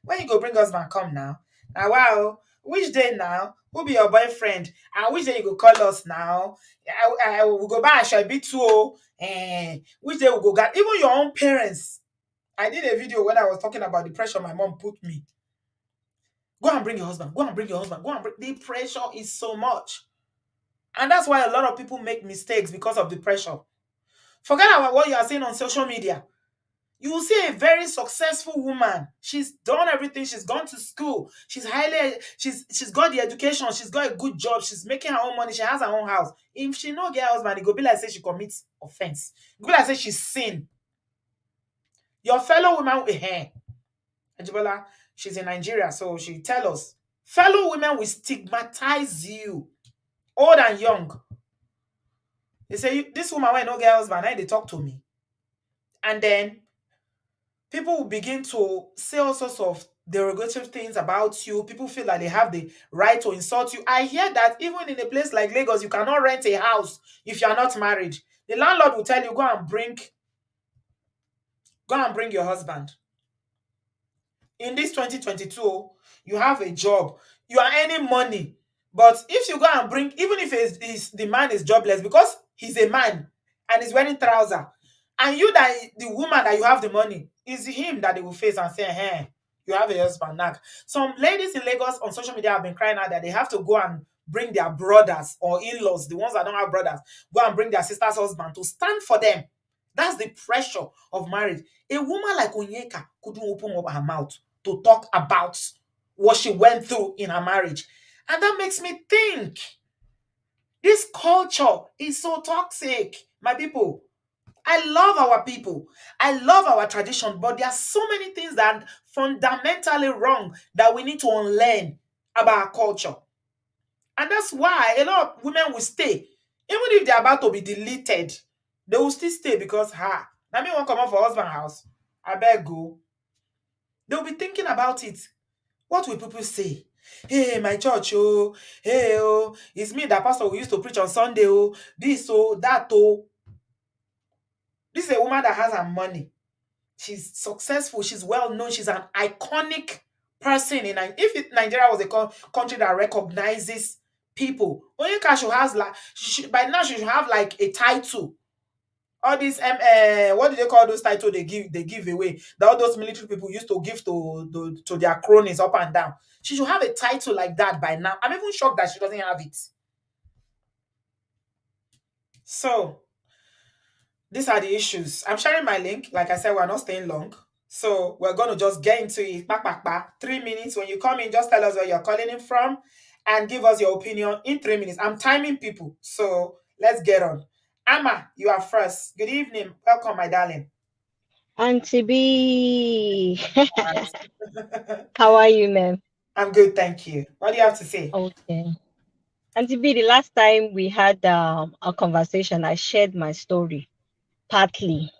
When you go bring husband come now? Now wow, which day now? Who be your boyfriend? And which day you go call us now? We go buy a be too. Which day we go get? Even your own parents. I did a video when I was talking about the pressure my mom put me. Go and bring your husband. Go and bring your husband. Go and bring. The pressure is so much. And that's why a lot of people make mistakes because of the pressure. Forget about what you are saying on social media. You will see a very successful woman. She's done everything. She's gone to school. She's got the education. She's got a good job. She's making her own money. She has her own house. If she no get husband, it go be like say she commits offense. It go be like say she sin. Your fellow woman with her, Ajibola, she's in Nigeria, so she tell us fellow women will stigmatize you, old and young. They say this woman when no get husband, now they talk to me, and then people will begin to say all sorts of derogatory things about you. People feel like they have the right to insult you. I hear that even in a place like Lagos, you cannot rent a house if you are not married. The landlord will tell you, go and bring your husband. In this 2022, you have a job, you are earning money. But if you go and bring, even if the man is jobless because he's a man and he's wearing trouser, and you that the woman that you have the money, is him that they will face and say, hey, you have a husband now. Some ladies in Lagos on social media have been crying out that they have to go and bring their brothers or in-laws, the ones that don't have brothers, go and bring their sister's husband to stand for them. That's the pressure of marriage. A woman like Onyeka couldn't open up her mouth to talk about what she went through in her marriage. And that makes me think this culture is so toxic, my people. I love our people. I love our tradition, but there are so many things that are fundamentally wrong that we need to unlearn about our culture. And that's why a lot of women will stay. Even if they're about to be deleted, they will still stay because, now me won't come out for husband house. I beg go. They'll be thinking about it. What will people say? Hey, my church, oh, hey, oh, it's me, that pastor who used to preach on Sunday, oh, this, oh, that, oh. This is a woman that has her money. She's successful. She's well known. She's an iconic person in Nigeria. If Nigeria was a country that recognizes people, Onyeka should have like by now she should have like a title. All these what do they call those titles they give away that all those military people used to give to their cronies up and down. She should have a title like that by now. I'm even shocked that she doesn't have it. So these are the issues. I'm sharing my link. Like I said, we're not staying long. So we're going to just get into it. 3 minutes. When you come in, just tell us where you're calling in from and give us your opinion in 3 minutes. I'm timing people. So let's get on. Amma, you are first. Good evening. Welcome, my darling. Auntie B, Alright. how are you, ma'am? I'm good, thank you. What do you have to say? Okay. Auntie B, the last time we had a conversation, I shared my story partly.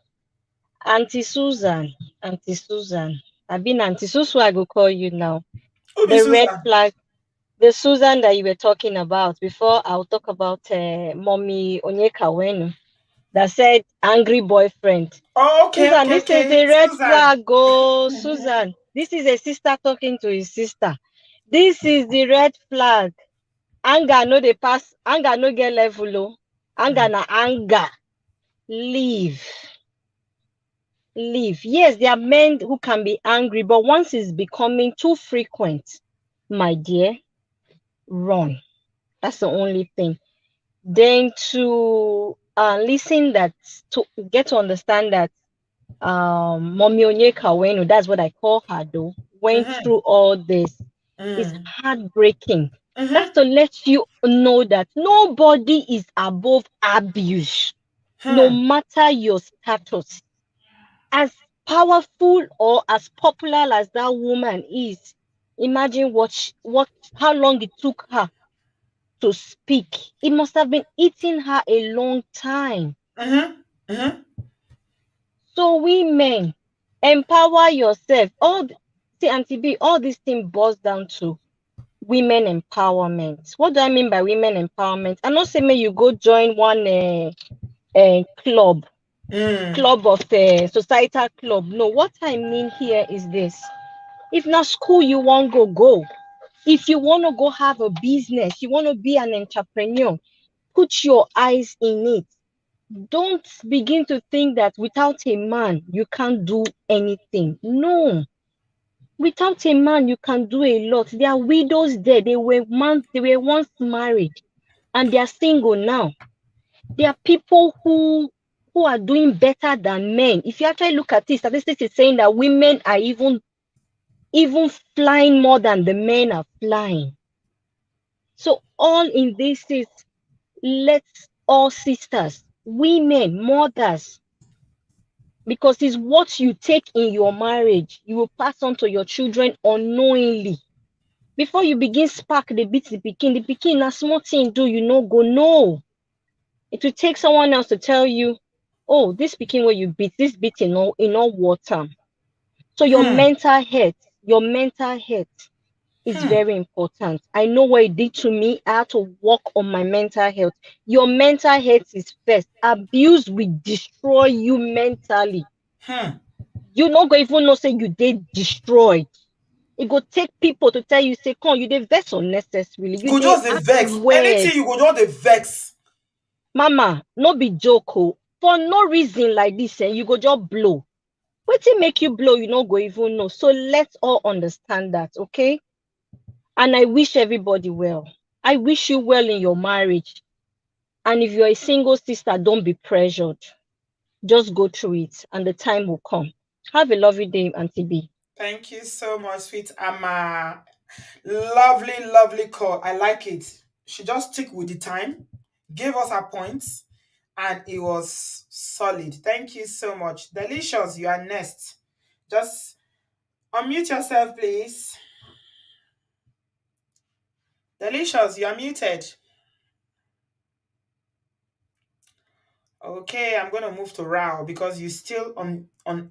Auntie Susan, I've been Auntie Susu, I go call you now. Who be The red Susan? flag, the Susan that you were talking about before, I'll talk about mommy Onyeka Onwenu that said angry boyfriend. Oh, okay, Susan, okay, this is okay. a red Susan. flag, oh, Susan. This is a sister talking to his sister. This is the red flag. Anger no dey pass, anger no get level, oh. Anger na anger. Leave. Leave. Yes, there are men who can be angry, but once it's becoming too frequent, my dear, run. That's the only thing. Then to listen that, to get to understand that Mommy Onyeka Onwenu, that's what I call her though, went Mm-hmm. through all this. Is Mm. heartbreaking. Mm-hmm. That's to let you know that nobody is above abuse, no Hmm. matter your status. As powerful or as popular as that woman is, imagine how long it took her to speak. It must have been eating her a long time. Mm-hmm. Mm-hmm. So women, empower yourself. See, Auntie B, all this thing boils down to women empowerment. What do I mean by women empowerment? I not say may you go join one club, Mm. club of societal club. No, what I mean here is this: if not school you want go. If you want to go have a business, you want to be an entrepreneur, put your eyes in it. Don't begin to think that without a man you can't do anything. No, without a man you can do a lot. There are widows there. They were once married and they are single now. There are people who are doing better than men. If you actually look at it, statistics is saying that women are even flying more than the men are flying. So all in this is, let's all sisters, women, mothers, because it's what you take in your marriage, you will pass on to your children unknowingly. Before you begin spark the beat the pikin na small thing do, you no go know. It will take someone else to tell you, oh, this pikin where you beat, this beat in all water. So your mental health is very important. I know what it did to me. I had to work on my mental health. Your mental health is first. Abuse will destroy you mentally. You not go even know say you did destroyed. It go take people to tell you, say, come, you dey vex unnecessarily. You You go dey just the act vex. weird. Anything you go just the vex. Mama, no be joke. Oh. For no reason like this, you go just blow. Wetin make you blow, you no go even know. So let's all understand that, okay? And I wish everybody well. I wish you well in your marriage. And if you're a single sister, don't be pressured. Just go through it, and the time will come. Have a lovely day, Auntie B. Thank you so much, sweet Amma. Lovely, lovely call. I like it. She just stick with the time, gave us her points, and it was solid. Thank you so much. Delicious, you are next. Just unmute yourself, please. Delicious, you are muted. Okay, I'm gonna move to Rao because you still on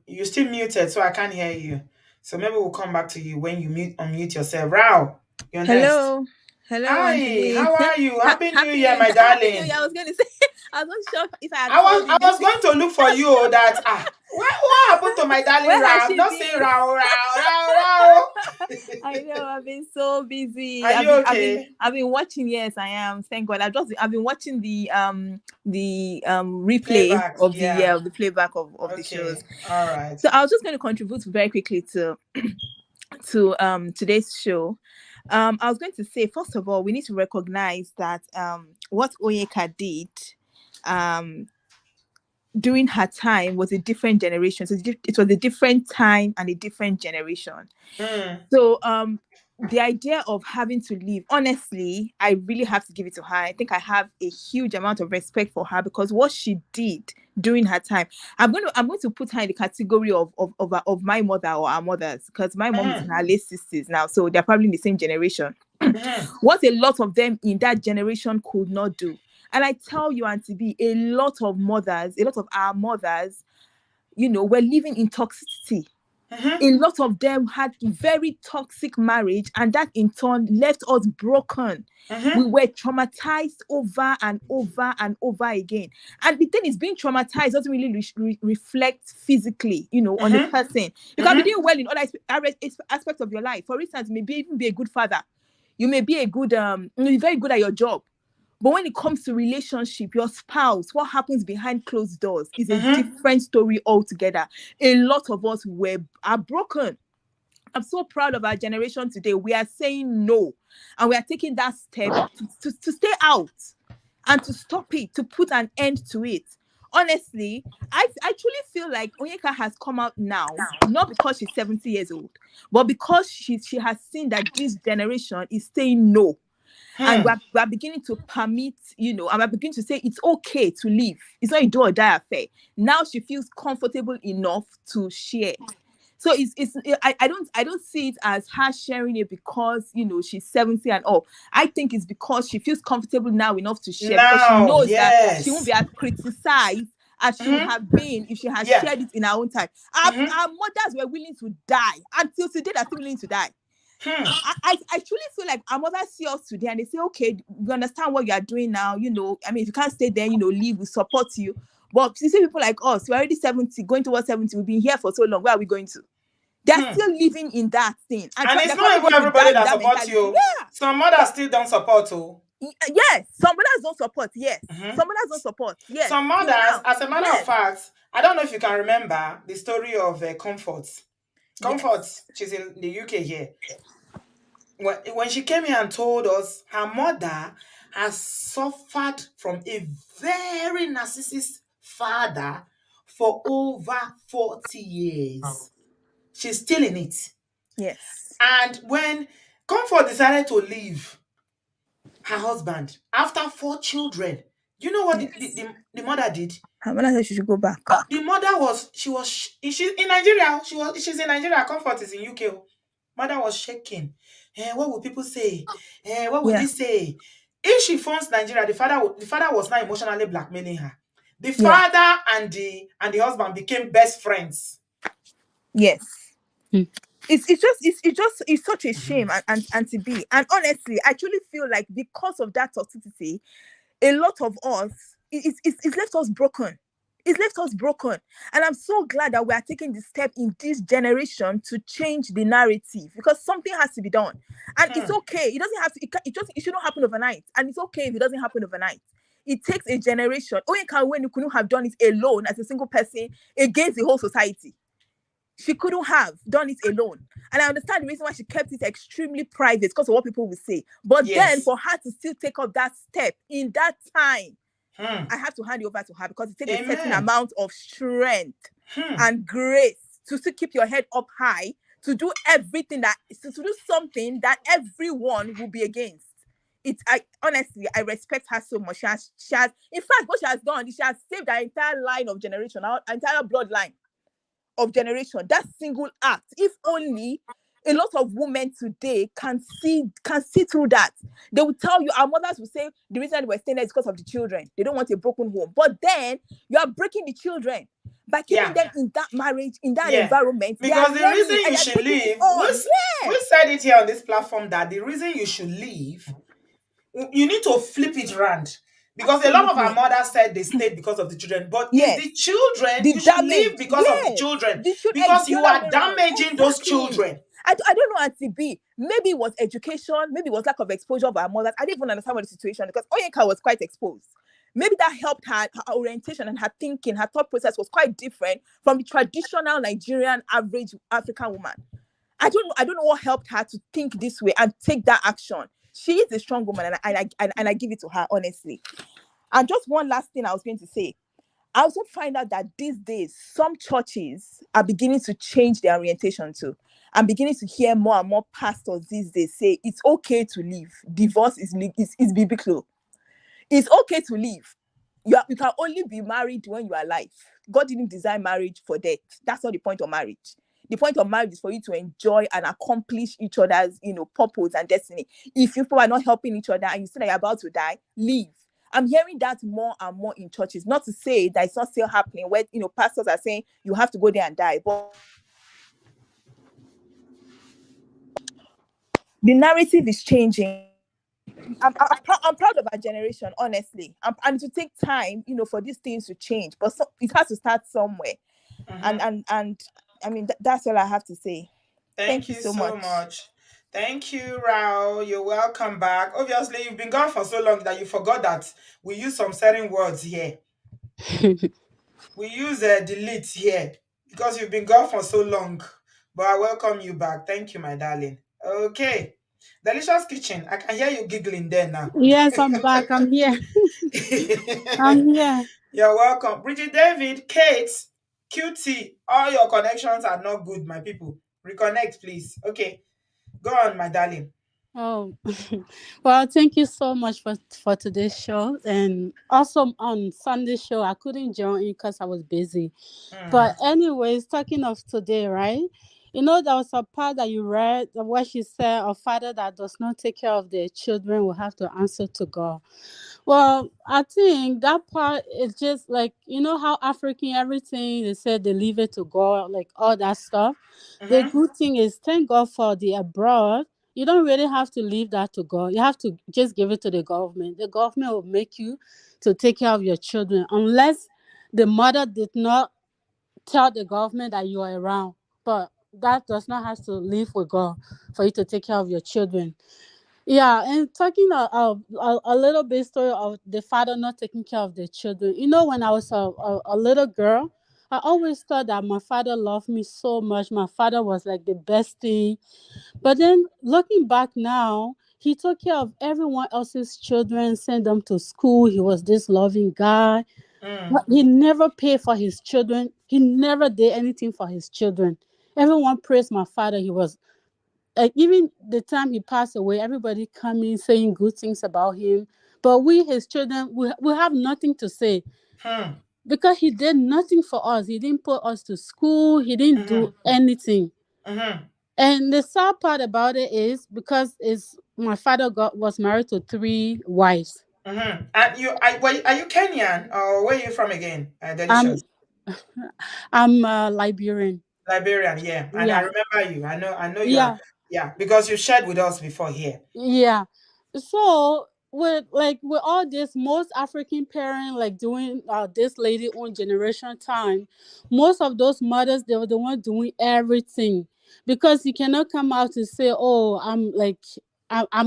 you still muted, so I can't hear you. So maybe we'll come back to you when you unmute yourself. Rao, you're next. Hello. Hello, Auntie Hi, B. how are you? Happy New Happy Year, New my Year. Happy New Year. darling. I was going to say, I was not sure if I had I was called I you this was week. going to look for you. That what happened to my darling Where has Rao? I'm she not saying been? Rao, Rao, Rao, Rao. I know I've been so busy. Are I've you been I've been okay? I've been watching. Yes, I am. Thank God. I've been watching the replay Playback, of yeah. the playback of the shows. Okay, all right. So I was just going to contribute very quickly to today's show. I was going to say, first of all, we need to recognize that what Onyeka did during her time was a different generation. So it was a different time and a different generation. Mm, So the idea of having to leave, honestly, I really have to give it to her. I think I have a huge amount of respect for her because what she did during her time, I'm going to put her in the category of my mother or our mothers, because my mom is in her late 60s now, so they're probably in the same generation. What a lot of them in that generation could not do. And I tell you, Auntie B, a lot of our mothers, were living in toxicity. A lot of them had very toxic marriage, and that in turn left us broken. We were traumatized over and over and over again. And the thing is, being traumatized doesn't really reflect physically, on the person. You can be doing well in other aspects of your life. For instance, maybe even be a good father. You may be very good at your job. But when it comes to relationship, your spouse, what happens behind closed doors is a different story altogether. A lot of us are broken. I'm so proud of our generation today. We are saying no, and we are taking that step to stay out and to stop it, to put an end to it. Honestly, I truly feel like Onyeka has come out now, not because she's 70 years old, but because she has seen that this generation is saying no. And we're beginning to permit, and we're beginning to say it's okay to leave. It's not a do or die affair. Now she feels comfortable enough to share. So I don't see it as her sharing it because she's 70 and all. I think it's because she feels comfortable now enough to share, because she now, knows that she won't yes. be as criticized as she would have been if she had Yeah. shared it in her own time. Our mothers were willing to die, until today they're still willing to die. I truly feel like our mothers see us today and they say, okay, we understand what you are doing now. I mean, if you can't stay there, leave, we support you. But you see people like us, we're already 70, going towards 70, we've been here for so long. Where are we going to? They're still living in that thing. And And they're it's not probably even going to everybody die with that that supports mentality. you. Yeah. Some mothers still don't support you. Yes. Some mothers don't support. Yes. Some mothers don't support. Yes. Some Till mothers, now. as a matter of Yes. fact, I don't know if you can remember the story of Comfort. Comfort, Yes. she's in the UK here. When she came here and told us her mother has suffered from a very narcissist father for over 40 years. She's still in it. Yes. And when Comfort decided to leave her husband after 4 children, you know what Yes. the mother did? Her mother said she should go back. The mother was, she's in Nigeria. She's in Nigeria. Comfort is in UK. Mother was shaking. What will people say? What will Yeah. this say? If she phones Nigeria, the father was now emotionally blackmailing her. The Yeah. father and the husband became best friends. Yes. Hmm. It's such a shame, and to be, and honestly I truly feel like because of that toxicity a lot of us, it's left us broken. It's left us broken. And I'm so glad that we are taking the step in this generation to change the narrative, because something has to be done. And it's Hmm. okay. It doesn't have to, it shouldn't happen overnight. And it's okay if it doesn't happen overnight. It takes a generation. Onyeka Onwenu couldn't have done it alone as a single person against the whole society. She couldn't have done it alone. And I understand the reason why she kept it extremely private because of what people will say. But then Yes. for her to still take up that step in that time, Hmm. I have to hand it over to her, because it takes a certain Amen. amount of strength Hmm. and grace to still keep your head up high, to do everything to do something that everyone will be against. I honestly, I respect her so much. She has in fact, what she has done is she has saved our entire line of generation, our entire bloodline of generation. That single act, if only a lot of women today can see through that. They will tell you, our mothers will say the reason they were staying there is because of the children. They don't want a broken home. But then you are breaking the children by keeping Yeah. them in that marriage, in that Yeah. environment. They are Because the reason learning and you they are should taking it leave, on. we Yes. said it here on this platform that the reason you should leave, you need to flip it around. Because a lot of our Absolutely. mothers said they stayed because of the children, but it's Yes. the children, The you should damage. leave because of the Yes. children. The should Because the you other are way around. damaging those Exactly. children. I don't know, Auntie B. Maybe it was education, maybe it was lack of exposure of our mothers. I didn't even understand what the situation, because Onyeka was quite exposed. Maybe that helped her orientation and her thinking, her thought process was quite different from the traditional Nigerian average African woman. I don't know what helped her to think this way and take that action. She is a strong woman, and I give it to her, honestly. And just one last thing I was going to say. I also find out that these days, some churches are beginning to change their orientation too. I'm beginning to hear more and more pastors these days say it's okay to leave. Divorce is biblical. It's okay to leave. You can only be married when you are alive. God didn't design marriage for death. That's not the point of marriage. The point of marriage is for you to enjoy and accomplish each other's, purpose and destiny. If you people are not helping each other and you see that you're about to die, leave. I'm hearing that more and more in churches. Not to say that it's not still happening, where pastors are saying you have to go there and die, but the narrative is changing. I'm proud of our generation, honestly. And to take time, for these things to change, but it has to start somewhere. And Mhm. and I mean, that's all I have to say. Thank Thank you you so so much. much. Thank you, Rao. You're welcome back. Obviously, you've been gone for so long that you forgot that we use some certain words here. We use delete here because you've been gone for so long. But I welcome you back. Thank you, my darling. Okay. Delicious Kitchen. I can hear you giggling there now. Yes, I'm back. I'm here. I'm here. You're welcome. Bridget David, Kate, QT. All your connections are not good, my people. Reconnect, please. Okay. Go on, my darling. Oh, well, thank you so much for today's show. And also on Sunday show, I couldn't join in because I was busy. But Mm. anyways, talking of today, right? There was a part that you read where she said a father that does not take care of their children will have to answer to God. Well, I think that part is just like, how African everything they said they leave it to God, like all that stuff. The Mm-hmm. good thing is thank God for the abroad. You don't really have to leave that to God. You have to just give it to the government. The government will make you to take care of your children unless the mother did not tell the government that you are around. But that does not have to live with God for you to take care of your children. Yeah, and talking a little bit story of the father not taking care of the children. When I was a little girl, I always thought that my father loved me so much. My father was like the best thing. But then looking back now, he took care of everyone else's children, sent them to school. He was this loving guy. Mm. He never paid for his children. He never did anything for his children. Everyone praised my father. He was like, even the time he passed away, everybody coming saying good things about him. But we, his children, we have nothing to say Hmm. because he did nothing for us. He didn't put us to school. He didn't do Mm-hmm. anything. Mm-hmm. And the sad part about it is because is my father was married to three wives. Mm-hmm. And are you Kenyan or where are you from again? I'm Delicious. I'm Liberian. Liberian, yeah. And I Yeah, remember you. I know you are, yeah. yeah, because you shared with us before here. Yeah. So with all this, most African parents like doing this lady on generation time, most of those mothers they were the one doing everything because you cannot come out and say, "Oh, I'm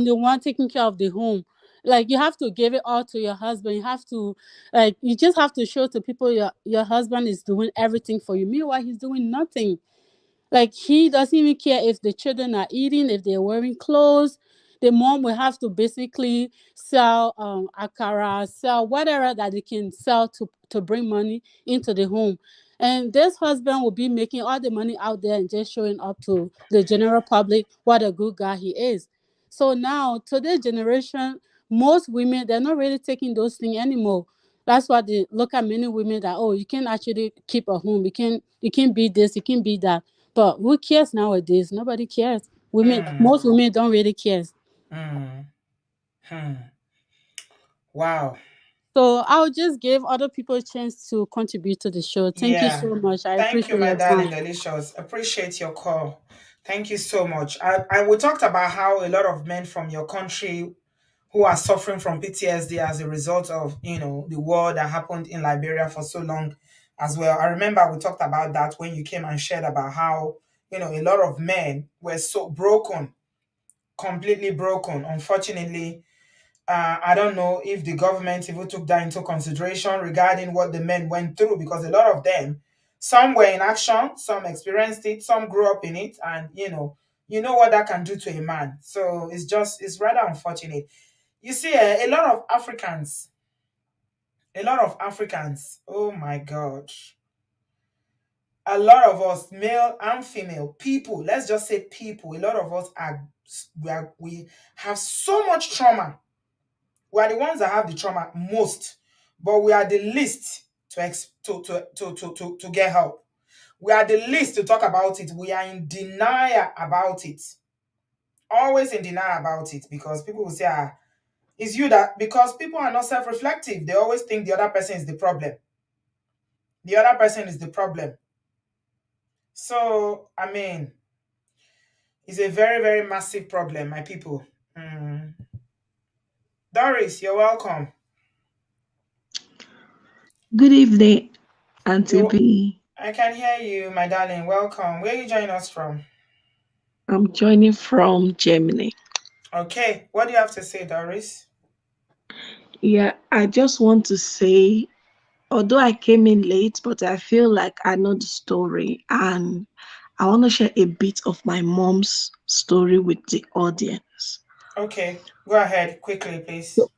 the one taking care of the home." Like you have to give it all to your husband. You have to you just have to show to people your husband is doing everything for you. Meanwhile, he's doing nothing. Like he doesn't even care if the children are eating, if they're wearing clothes. The mom will have to basically sell akara, sell whatever that they can sell to bring money into the home. And this husband will be making all the money out there and just showing up to the general public what a good guy he is. So now today's generation, most women they're not really taking those things anymore. That's why they look at many women that, oh, you can actually keep a home, you can be this, you can be that. But who cares nowadays? Nobody cares. Mm. Most women don't really care. Mm. Hmm. Wow. So I'll just give other people a chance to contribute to the show. Thank you Yeah. so much. I Thank you, appreciate my your darling time. Delicious. Appreciate your call. Thank you so much. We talked about how a lot of men from your country who are suffering from PTSD as a result of, the war that happened in Liberia for so long as well. I remember we talked about that when you came and shared about how, a lot of men were so broken, completely broken. Unfortunately, I don't know if the government even took that into consideration regarding what the men went through, because a lot of them, some were in action, some experienced it, some grew up in it, and you know what that can do to a man. So it's rather unfortunate. You see, a lot of Africans, oh my God, a lot of us, male and female people, let's just say people, a lot of us we have so much trauma. We are the ones that have the trauma most, but we are the least to get help. We are the least to talk about it. We are in denial about it. Always in denial about it, because people will say, it's you that, because people are not self-reflective. They always think the other person is the problem. The other person is the problem. So, I mean, it's a very, very massive problem, my people. Mm. Doris, you're welcome. Good evening, Auntie You, B. I can hear you, my darling. Welcome. Where are you joining us from? I'm joining from Germany. Okay, what do you have to say, Doris? Yeah, I just want to say, although I came in late, but I feel like I know the story and I want to share a bit of my mom's story with the audience. Okay, go ahead quickly, please. So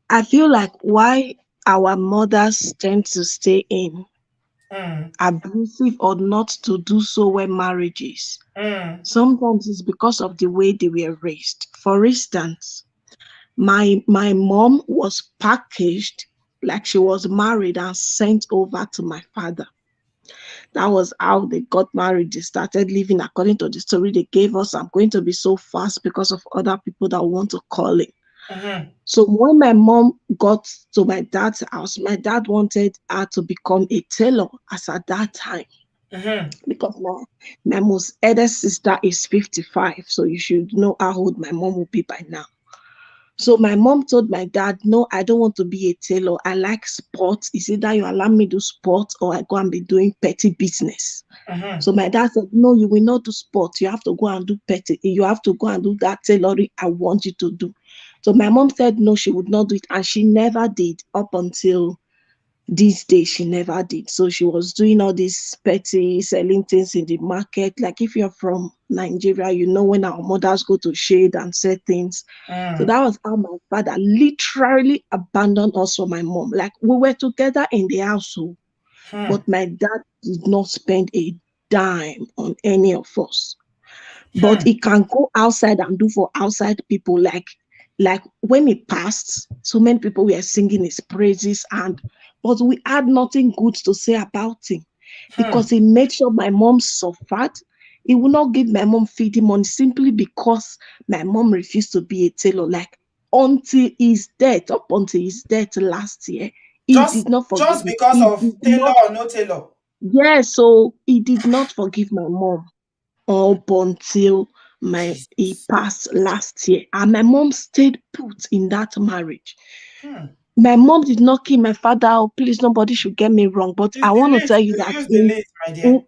I feel like why our mothers tend to stay in Mm, abusive or not to do so when marriages. mm, Sometimes it's because of the way they were raised. For instance, my mom was packaged like she was married and sent over to my father. That was how they got married. They started living according to the story they gave us. I'm going to be so fast because of other people that want to call it. mm-hmm, So when my mom got to my dad's house, my dad wanted her to become a tailor as at that time, mm-hmm, because my most eldest sister is 55. So you should know how old my mom will be by now. So my mom told my dad, no, I don't want to be a tailor. I like sports. It's either you allow me to do sports or I go and be doing petty business. mm-hmm, So my dad said, no, you will not do sports. You have to go and do petty. You have to go and do that tailoring I want you to do. So my mom said no, she would not do it. And she never did up until These days, she never did. So she was doing all these petty selling things in the market. Like if you're from Nigeria, you know when our mothers go to shade and sell things. So Mm. that was how my father literally abandoned us for my mom. Like we were together in the household, Hmm. but my dad did not spend a dime on any of us. But Hmm. he can go outside and do for outside people. Like when he passed, so many people were singing his praises, and but we had nothing good to say about him Hmm. because he made sure my mom suffered. He would not give my mom feeding money simply because my mom refused to be a tailor. Like until his death, up until his death last year, he did not forgive Just me. because He of did Taylor not, or no Taylor. yeah, so he did not forgive my mom up until my he Jesus. passed last year. And my mom stayed put in that marriage. Hmm. My mom did not kill my father. Oh, please, nobody should get me wrong. But It's I want to delete. tell you You that use delete, my in dear.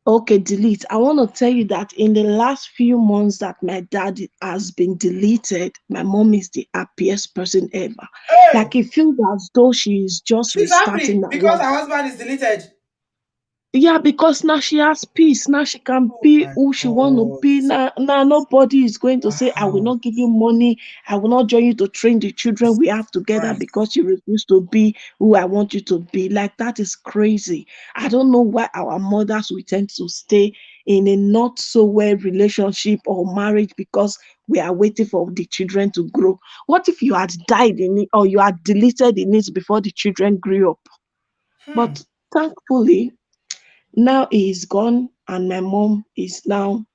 okay, delete. I want to tell you that in the last few months that my dad has been deleted, my mom is the happiest person ever. Hey, Like it feels as though she is just she's restarting happy her because life. her husband is deleted. Yeah, because now she has peace. Now she can Oh be my who she want to God. be. Now nobody is going to say, I will Wow. not give you money. I will not join you to train the children we have together Right. because you refuse to be who I want you to be. Like that is crazy. I don't know why our mothers we tend to stay in a not so well relationship or marriage because we are waiting for the children to grow. What if you had died in it or you had deleted in it before the children grew up? Hmm. But thankfully, now he is gone, and my mom is now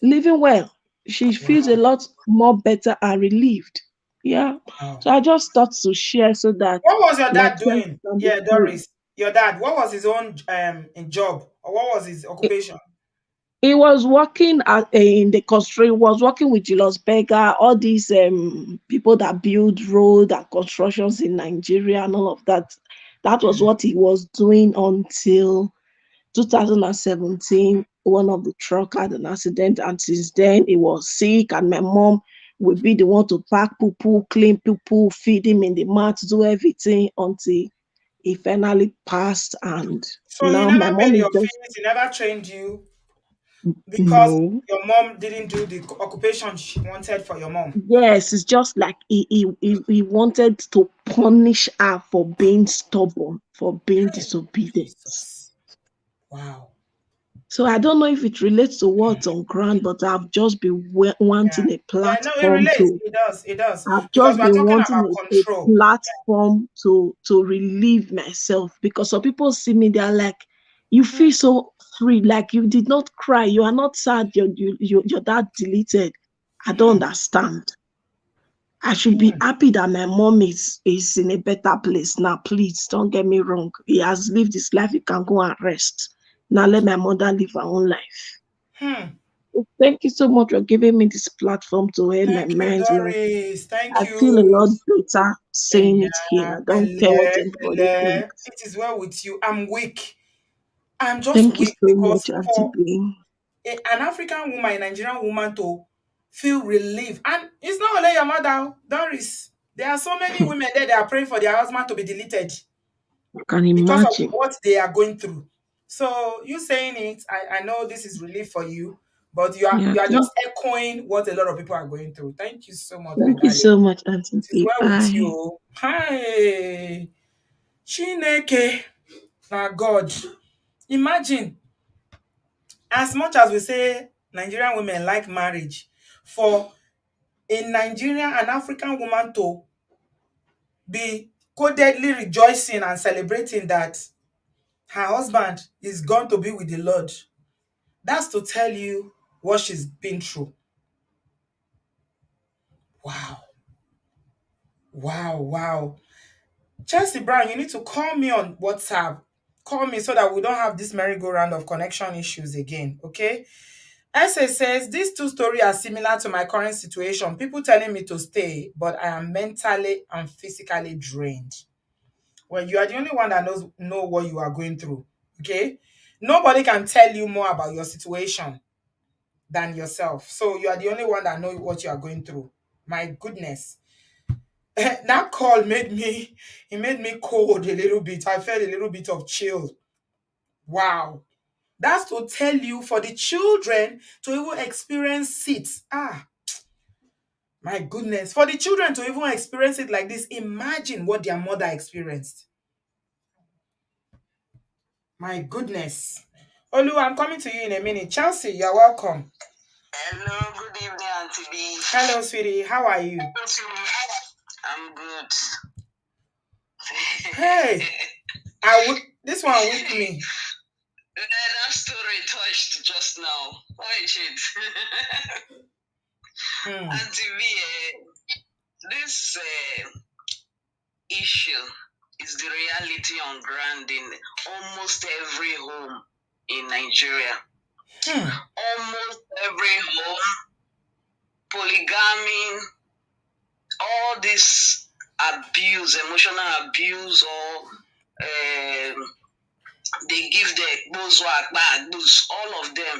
living well. She feels a Wow. lot more better and relieved. Yeah. Wow. So I just thought to share so that What was your my dad tears doing? can be Yeah, free. Doris. Your dad, what was his own job? Or what was his He occupation? he was working in the construction, was working with Julius Berger, all these people that build road and constructions in Nigeria and all of that. That was Hmm. what he was doing until 2017, one of the truck had an accident, and since then he was sick. And my mom would be the one to pack poo poo, clean poo poo, feed him in the mat, do everything until he finally passed. And So he now my never mom paid is your just fees, he never trained you because no. your mom didn't do the occupation she wanted for your mom. Yes, it's just like he wanted to punish her for being stubborn, for being disobedient. Jesus. Wow. So I don't know if it relates to what's on ground, but I've just been Yeah. wanting a Yeah, no, it platform relates. to. It does. It does. I've Because just we are been talking wanting about a control. platform to relieve myself because some people see me, they're like, you Hmm. feel so free, like you did not cry, you are not sad, your dad deleted. I don't Hmm. understand. I should be Hmm. happy that my mom is in a better place now. Please don't get me wrong. He has lived his life. He can go and rest. Now let my mother live her own life. Hmm. Thank you so much for giving me this platform to air my Thank you, mind. Like Doris. Thank I feel a you. lot better saying it here. Yeah, I don't Bele, care what anybody Bele. thinks. It is well with you. I'm weak. I'm just Thank you weak so because much, Auntie for B. an African woman, a Nigerian woman to feel relief, and it's not only your mother, oh, Doris. There are so many women there that are praying for their husband to be deleted I can because of imagine. what they are going through. So you saying it, I know this is relief for you, but you are Yeah, you are just echoing what a lot of people are going through. Thank you so much, my thank you darling. so much, Auntie It is B. well with you. Bye. Oh. Hi, Chineke, na God. Imagine, as much as we say Nigerian women like marriage, for a Nigerian and African woman to be codedly rejoicing and celebrating that her husband is going to be with the Lord, that's to tell you what she's been through. Wow, wow, wow. Chelsea Brown, you need to call me on WhatsApp. Call me so that we don't have this merry-go-round of connection issues again, okay? Essay says, these two stories are similar to my current situation. People telling me to stay, but I am mentally and physically drained. Well, you are the only one that know what you are going through, okay? Nobody can tell you more about your situation than yourself. So you are the only one that know what you are going through. My goodness. That call made me cold a little bit. I felt a little bit of chill. Wow. That's to tell you for the children to even experience it. Ah, my goodness. For the children to even experience it like this, imagine what their mother experienced. My goodness. Olu, I'm coming to you in a minute. Chelsea, you're welcome. Hello, good evening, Auntie B. Hello, sweetie. How are you? I'm good. Hey, this one with me. That story touched just now. Why is it? Auntie B, this issue is the reality on ground in almost every home in Nigeria. Almost every home, polygamy, all this abuse, emotional abuse, or they give the all of them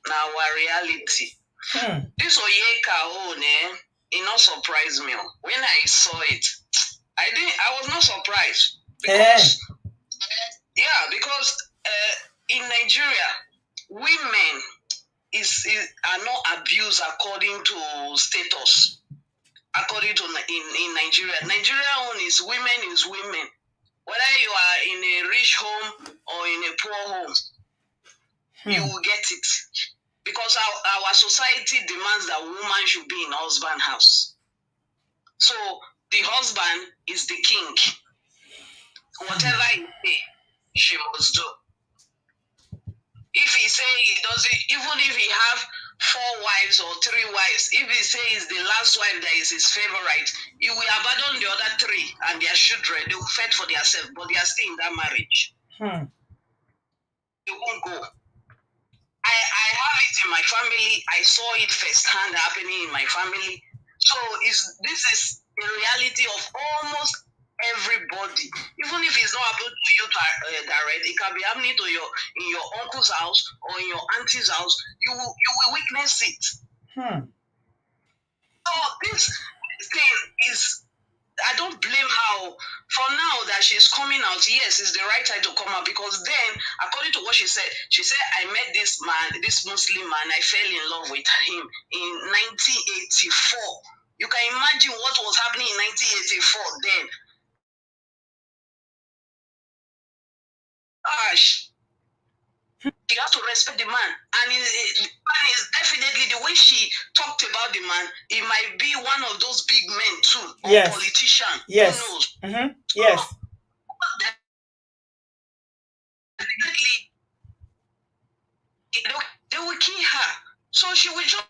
now our reality. This Onyeka Onwenu, it not surprised me. When I saw it, I was not surprised because because in Nigeria, women are not abused according to status. According to in Nigeria, Nigeria own is women. Whether you are in a rich home or in a poor home, you will get it. Because our society demands that woman should be in husband's house. So the husband is the king. Whatever he say, she must do. If he say he doesn't, even if he have 4 wives or 3 wives, if he say is the last wife that is his favorite, he will abandon the other 3 and their children. They will fend for themselves, but they are still in that marriage. They won't go. I have it in my family. I saw it firsthand happening in my family. So this is the reality of almost everybody. Even if it's not happening to you direct, it can be happening to in your uncle's house or in your auntie's house. You will witness it. So this thing is, I don't blame her. For now that she's coming out, yes, it's the right time to come out, because then, according to what she said, I met this man, this Muslim man, I fell in love with him in 1984. You can imagine what was happening in 1984 then. Gosh. You have to respect the man. And the man is definitely, the way she talked about the man, he might be one of those big men too, or politician. Yes. Who knows? Yes. So, they will kill her. So she will just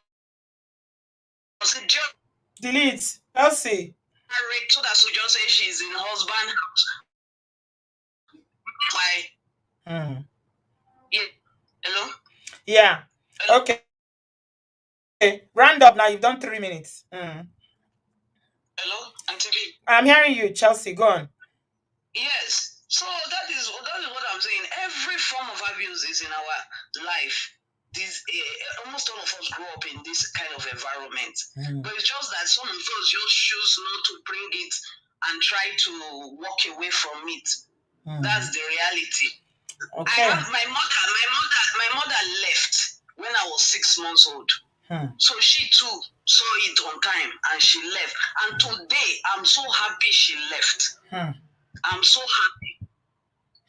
delete. Elsie. So that she just say she's in husband's house. Why? Yeah. Hello? Yeah. Hello? Okay. Round up now. You've done 3 minutes. Hello, Auntie B. I'm hearing you, Chelsea. Go on. Yes. So that is what I'm saying. Every form of abuse is in our life. Almost all of us grow up in this kind of environment. But it's just that some of us just choose not to bring it and try to walk away from it. That's the reality. Okay. I have my mother left when I was 6 months old. So she too saw it on time and she left. And today I'm so happy she left. I'm so happy.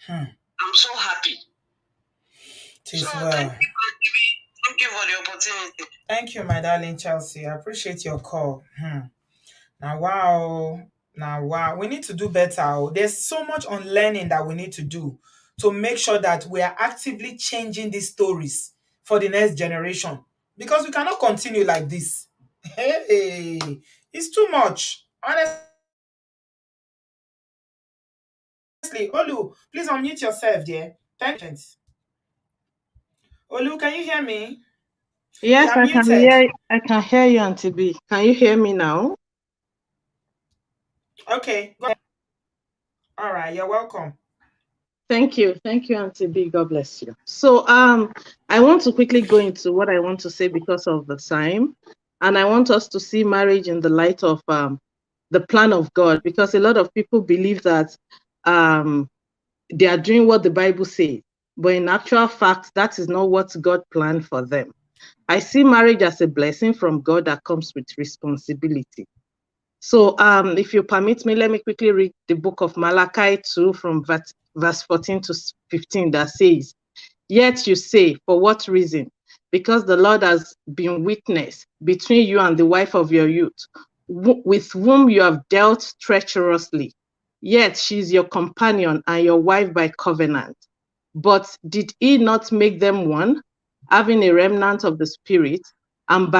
I'm so happy. So thank you for the opportunity. Thank you, my darling Chelsea. I appreciate your call. Now, wow. We need to do better. There's so much unlearning that we need to do to make sure that we are actively changing these stories for the next generation. Because we cannot continue like this. Hey, it's too much. Honestly, Olu, please unmute yourself, dear. Thank you. Olu, can you hear me? Yes, I can hear you, Auntie B. Can you hear me now? Okay, go ahead. All right, you're welcome. Thank you, Auntie B. God bless you. So, I want to quickly go into what I want to say because of the time, and I want us to see marriage in the light of the plan of God, because a lot of people believe that they are doing what the Bible says, but in actual fact, that is not what God planned for them. I see marriage as a blessing from God that comes with responsibility. So if you permit me, let me quickly read the book of Malachi 2 from verse 14 to 15 that says, "Yet you say, for what reason? Because the Lord has been witness between you and the wife of your youth, with whom you have dealt treacherously. Yet she is your companion and your wife by covenant. But did he not make them one, having a remnant of the spirit? And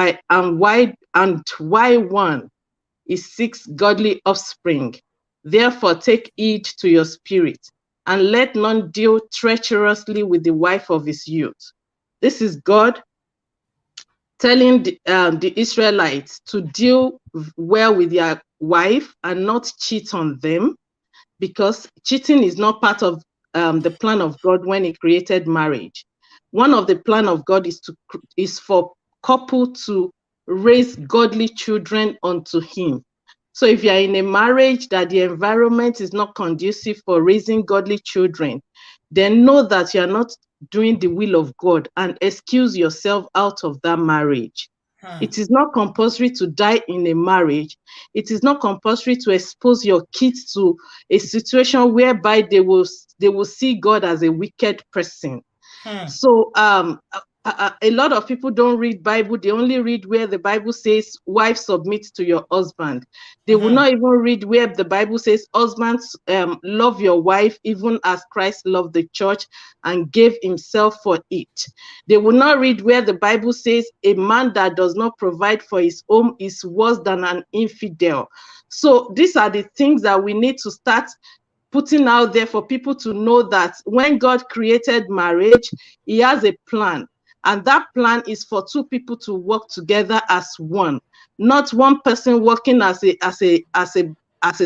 why one? Is seeks godly offspring. Therefore, take heed to your spirit, and let none deal treacherously with the wife of his youth." This is God telling the Israelites to deal well with their wife and not cheat on them, because cheating is not part of the plan of God when he created marriage. One of the plan of God is for couple to raise godly children unto him. So if you're in a marriage that the environment is not conducive for raising godly children, then know that you're not doing the will of God and excuse yourself out of that marriage. It is not compulsory to die in a marriage. It is not compulsory to expose your kids to a situation whereby they will see God as a wicked person. So a lot of people don't read Bible. They only read where the Bible says, "Wife, submit to your husband." They will not even read where the Bible says, "Husbands, love your wife, even as Christ loved the church and gave himself for it." They will not read where the Bible says, "A man that does not provide for his home is worse than an infidel." So these are the things that we need to start putting out there for people to know, that when God created marriage, he has a plan. And that plan is for two people to work together as one, not one person working as a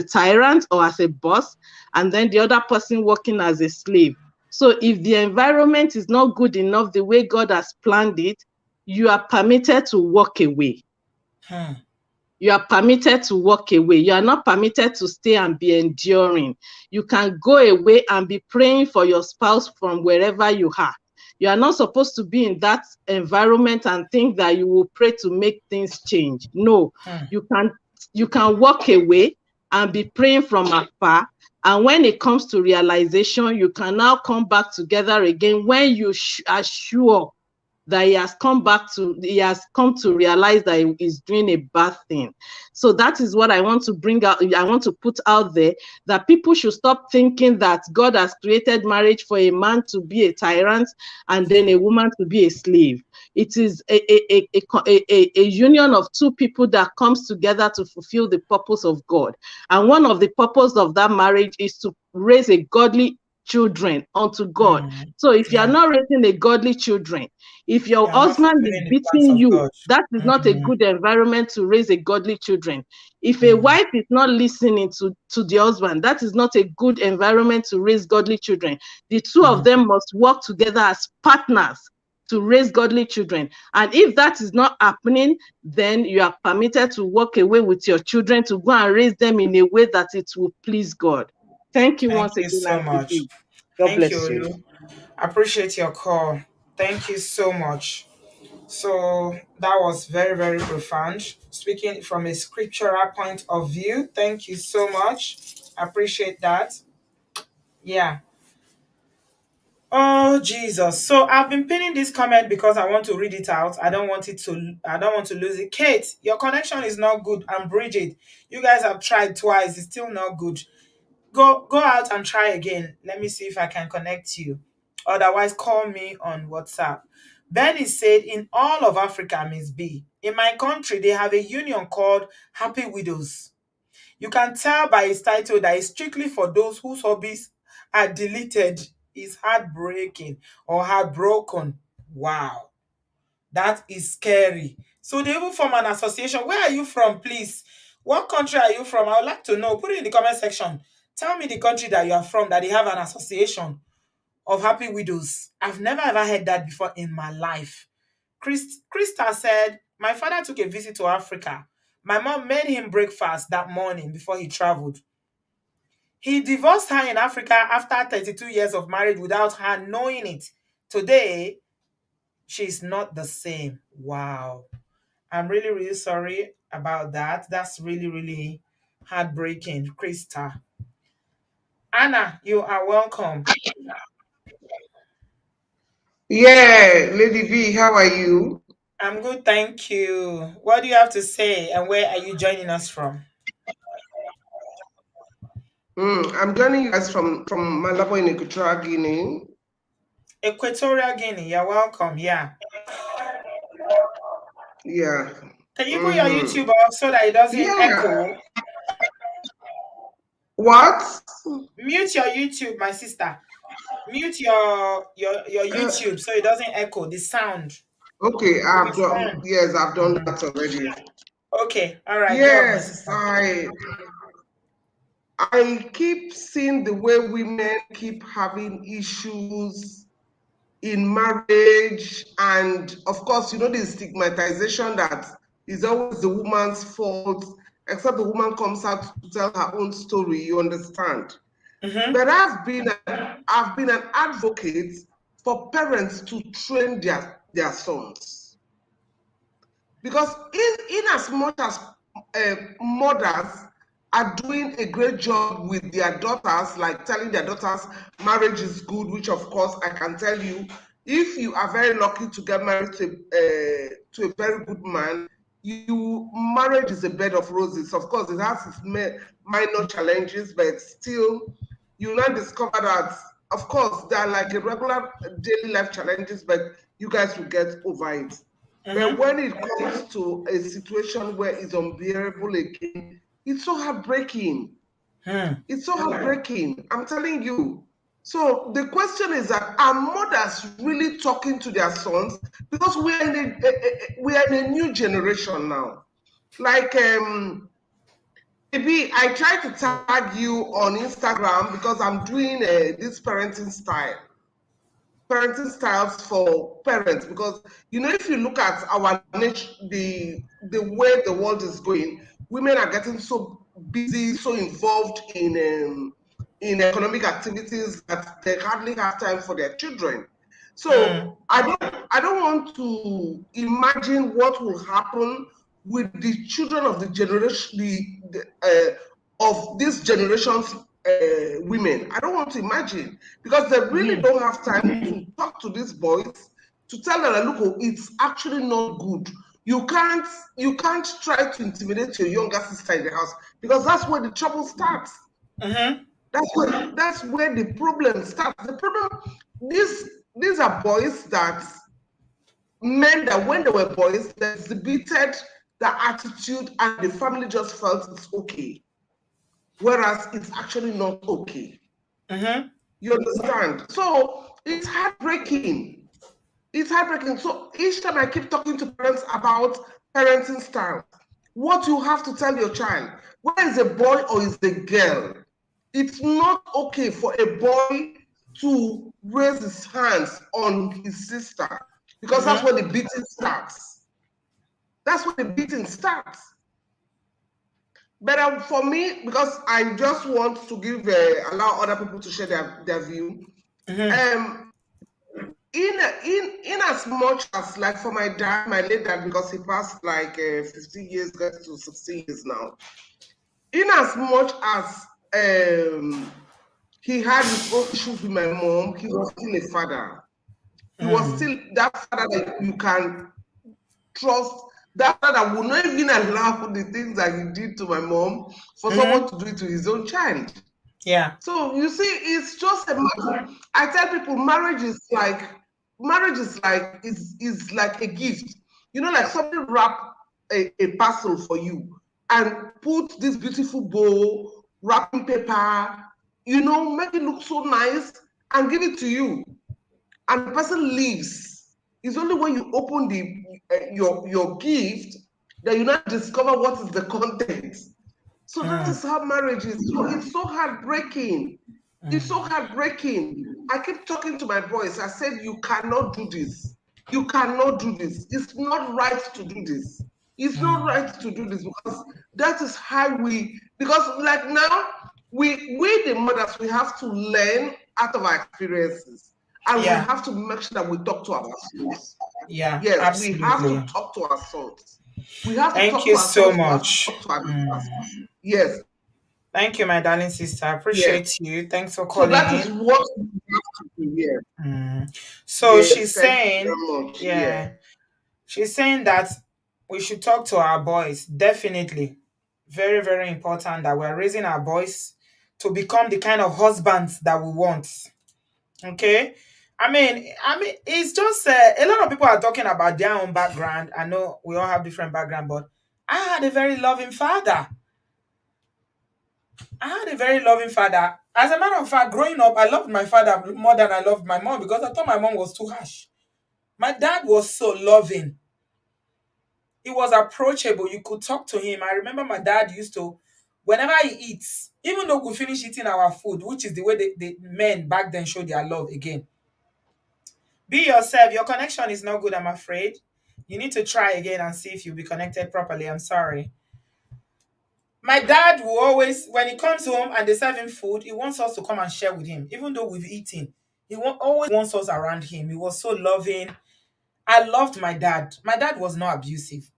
tyrant or as a boss, and then the other person working as a slave. So if the environment is not good enough the way God has planned it, you are permitted to walk away. You are permitted to walk away. You are not permitted to stay and be enduring. You can go away and be praying for your spouse from wherever you are. You are not supposed to be in that environment and think that you will pray to make things change. No, you can walk away and be praying from afar. And when it comes to realization, you can now come back together again when you are sure that he has come to realize that he is doing a bad thing. So that is what I want to bring out. I want to put out there, that people should stop thinking that God has created marriage for a man to be a tyrant and then a woman to be a slave. It is a union of two people that comes together to fulfill the purpose of God. And one of the purpose of that marriage is to raise a godly children unto God. So if you are not raising a godly children, if your You are not husband is fulfilling the plans beating of you, God. that is not a good environment to raise a godly children. If a wife is not listening to the husband, that is not a good environment to raise godly children. The two of them must work together as partners to raise godly children. And if that is not happening, then you are permitted to walk away with your children to go and raise them in a way that it will please God. Thank you Thank once you again, so Auntie much. B. God Thank you, bless you. Olu. Appreciate your call. Thank you so much. So that was very, very profound. Speaking from a scriptural point of view, thank you so much. Appreciate that. Yeah. Oh Jesus. So I've been pinning this comment because I want to read it out. I don't want to lose it. Kate, your connection is not good. And Bridget, you guys have tried twice. It's still not good. Go out and try again. Let me see if I can connect you. Otherwise, call me on WhatsApp. Benny said, in all of Africa, Miss B, in my country, they have a union called Happy Widows. You can tell by its title that it's strictly for those whose hobbies are deleted. Is heartbreaking or heartbroken. Wow, that is scary. So they even form an association. Where are you from, please? What country are you from? I would like to know. Put it in the comment section. Tell me the country that you are from, that they have an association of happy widows. I've never ever heard that before in my life. Krista said, my father took a visit to Africa. My mom made him breakfast that morning before he traveled. He divorced her in Africa after 32 years of marriage without her knowing it. Today, she's not the same. Wow. I'm really, really sorry about that. That's really, really heartbreaking, Krista. Anna, you are welcome. Yeah, Lady V, how are you? I'm good, thank you. What do you have to say, and where are you joining us from? I'm joining you guys from Malabo in Equatorial Guinea. Equatorial Guinea, you're welcome. Yeah. Yeah. Can you put your Mm-hmm. YouTube off so that it doesn't Yeah. echo? What? Mute your YouTube, my sister. Mute your Uh, YouTube so it doesn't echo the sound. okay, I've It's done. on. Yes, I've done Mhm. that already. Okay, all right, go on, my Yes, sister. I keep seeing the way women keep having issues in marriage, and of course, the stigmatization that is always the woman's fault, except the woman comes out to tell her own story. You understand? Mm-hmm. But I've been an advocate for parents to train their sons, because in as much as mothers are doing a great job with their daughters, like telling their daughters marriage is good, which of course I can tell you, if you are very lucky to get married to a very good man, marriage is a bed of roses. Of course, it has its minor challenges, but still, you now discover that, of course, they are like a regular daily life challenges, but you guys will get over it. But Mm-hmm. when it comes to a situation where it's unbearable again, it's so heartbreaking. Hmm. It's so heartbreaking. I'm telling you. So the question is that, are mothers really talking to their sons? Because we are in a new generation now. Like maybe I try to tag you on Instagram because I'm doing this parenting styles for parents, because if you look at our nature, the way the world is going, women are getting so busy, so involved in economic activities that they hardly have time for their children. Hmm. So I don't want to imagine what will happen with the children of the generation, of this generation's women. I don't want to imagine, because they really Mm-hmm. don't have time to talk to these boys, to tell them, look, oh, it's actually not good. You can't try to intimidate your younger sister in the house, because that's where the trouble starts. Mm-hmm. That's where the problem starts. The problem, these are boys that men that when they were boys, they exhibited the attitude and the family just felt it's okay, whereas it's actually not okay. Mm-hmm. You understand? So it's heartbreaking. It's heartbreaking. So each time I keep talking to parents about parenting style, what you have to tell your child, whether it's a boy or it's a girl, it's not okay for a boy to raise his hands on his sister, because that's Mm-hmm. where the beating starts. That's where the beating starts. But for me, because I just want to allow other people to share their view. Mm-hmm. Um, in as much as, like, for my dad, my late dad, because he passed like 15 years, going to 16 years now. In as much as he had his own issues with my mom, he was still a father. He was Mm-hmm. still that father that you can trust, that father would not even allow the things that he did to my mom for someone Mm-hmm. to do it to his own child. Yeah. So you see, it's just a matter. I tell people marriage is like a gift. Like somebody wrap a parcel for you and put this beautiful bow, wrapping paper, make it look so nice and give it to you. And the person leaves. It's only when you open your gift that you now discover what is the content. So that Mm. is how marriage is. So it's so heartbreaking. It's so Mm. heartbreaking. I keep talking to my boys. I said, you cannot do this. You cannot do this. It's not right to do this. It's not right to do this because that is how because like now, we the mothers, we have to learn out of our experiences, and we Yeah. have to make sure that we talk to our sons. Yeah, Yes, we have to absolutely. talk to our sons. We have to Thank talk to you our so sons. We have to much. talk to our Mm. daughters. Yes, Thank you, my darling sister. I yes. appreciate you. Thanks for So calling that is in. what we have to do. Yes, So yes. she's Thank you saying, very much. Yeah. yeah, she's saying that we should talk to our boys. Definitely. Very, very important that we're raising our boys to become the kind of husbands that we want. Okay. I mean, it's just a lot of people are talking about their own background. I know we all have different background, but I had a very loving father. I had a very loving father. As a matter of fact, growing up, I loved my father more than I loved my mom because I thought my mom was too harsh. My dad was so loving. He was approachable. You could talk to him. I remember my dad used to, whenever he eats, even though we finish eating our food, which is the way the men back then show their love again. Be yourself. Your connection is not good, I'm afraid. You need to try again and see if you'll be connected properly. I'm sorry. My dad will always, when he comes home and they serve him food, he wants us to come and share with him, even though we've eaten. Always wants us around him. He was so loving. I loved my dad. My dad was not abusive.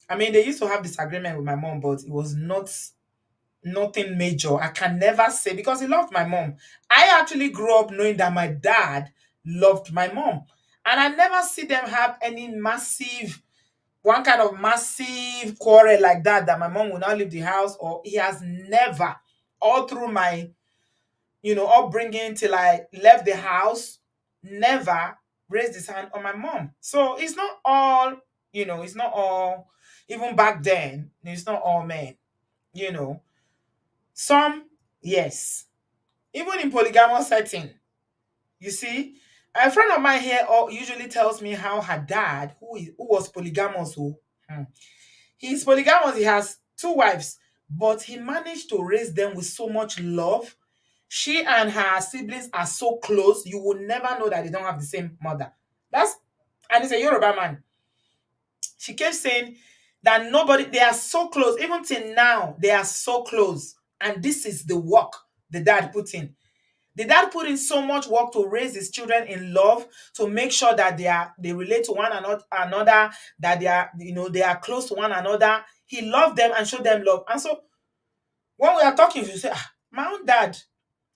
I mean, they used to have disagreement with my mom, but it was nothing major. I can never say because he loved my mom. I actually grew up knowing that my dad loved my mom. And I never see them have any one kind of massive quarrel like that my mom will not leave the house, or he has never, all through my, upbringing till I left the house, never raised his hand on my mom. So it's not all, it's not all, even back then, it's not all men, you know. Some, yes. Even in polygamous setting, you see, a friend of mine here usually tells me how her dad, who was polygamous, he's polygamous, he has two wives, but he managed to raise them with so much love. She and her siblings are so close, you will never know that they don't have the same mother. And it's a Yoruba man. She kept saying that they are so close, even till now, they are so close. And this is the work the dad put in. The dad put in so much work to raise his children in love, to make sure that they relate to one another, that they are close to one another. He loved them and showed them love. And so when we are talking, you say, my own dad,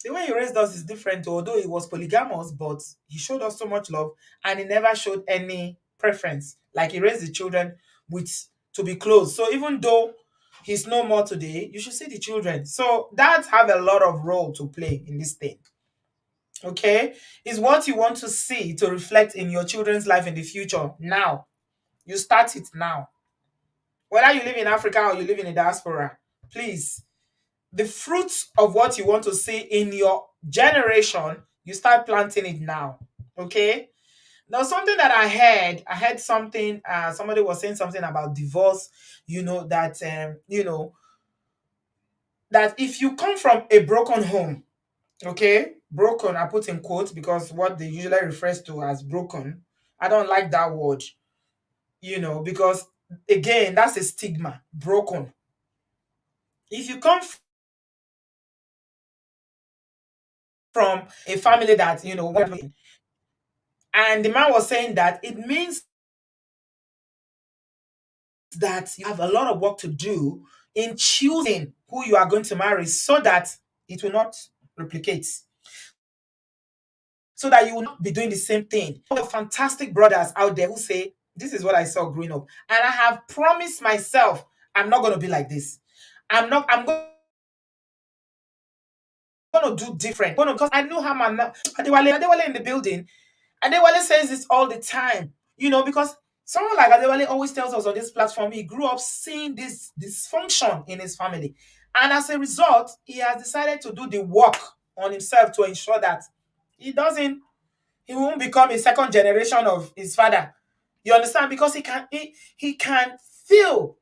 the way he raised us is different, although he was polygamous, but he showed us so much love and he never showed any preference. Like he raised the children with to be close. So even though he's no more today, you should see the children. So dads have a lot of role to play in this thing. Okay? Is what you want to see to reflect in your children's life in the future. Now. You start it now. Whether you live in Africa or you live in a diaspora, please, the fruits of what you want to see in your generation, you start planting it now. Okay? Now, something that I heard something, somebody was saying something about divorce, that if you come from a broken home, okay, broken, I put in quotes because what they usually refers to as broken, I don't like that word, because again, that's a stigma, broken. If you come from a family that, and the man was saying that it means that you have a lot of work to do in choosing who you are going to marry so that it will not replicate. So that you will not be doing the same thing. There are fantastic brothers out there who say, this is what I saw growing up. And I have promised myself, I'm not going to be like this. I'm going to do different. Because I know how Adewale in the building. Adewale says this all the time, because someone like Adewale always tells us on this platform, he grew up seeing this dysfunction in his family. And as a result, he has decided to do the work on himself to ensure that he won't become a second generation of his father. You understand? Because he can feel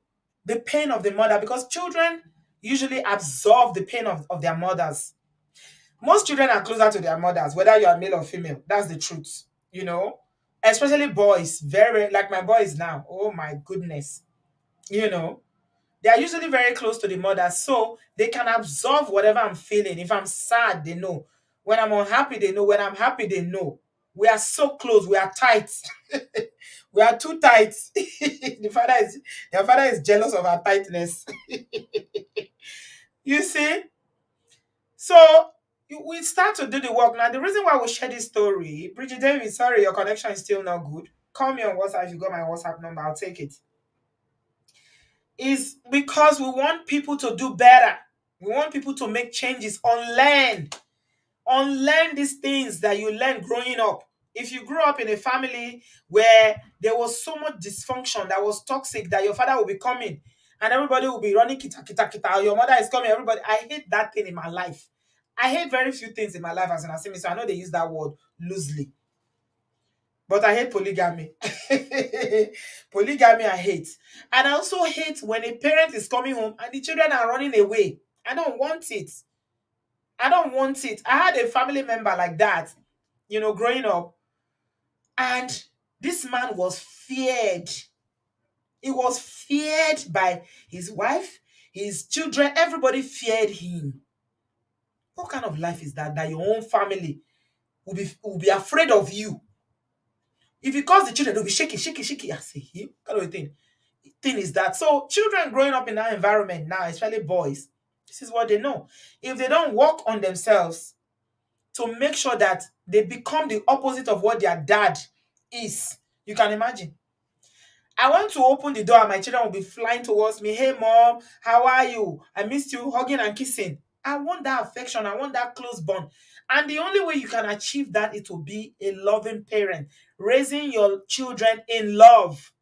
the pain of the mother, because children usually absorb the pain of their mothers. Most children are closer to their mothers, whether you are male or female. That's the truth. Especially boys, very like my boys now. Oh my goodness. you know. They are usually very close to the mother, so they can absorb whatever I'm feeling. If I'm sad, they know. When I'm unhappy, they know. When I'm happy, they know. We are so close. We are tight. We are too tight. Their father is jealous of our tightness. You see? So we start to do the work. Now, the reason why we share this story, Bridget David, sorry, your connection is still not good. Call me on WhatsApp if you got my WhatsApp number, I'll take it. Is because we want people to do better. We want people to make changes, unlearn these things that you learned growing up. If you grew up in a family where there was so much dysfunction that was toxic, that your father will be coming and everybody will be running kita kita kita, or your mother is coming, everybody. I hate that thing in my life. I hate very few things in my life as an Asimi, so I know they use that word loosely. But I hate polygamy. Polygamy, I hate. And I also hate when a parent is coming home and the children are running away. I don't want it. I don't want it. I had a family member like that, growing up. And this man was feared. He was feared by his wife, his children. Everybody feared him. What kind of life is that? That your own family will be afraid of you. If you cause the children, they'll be shaking, shaking, shaking. I say, what kind of thing is that? So children growing up in that environment now, especially boys, this is what they know. If they don't work on themselves to make sure that they become the opposite of what their dad is, you can imagine. I want to open the door and my children will be flying towards me. Hey, mom, how are you? I missed you, hugging and kissing. I want that affection. I want that close bond. And the only way you can achieve that is to be a loving parent, raising your children in love.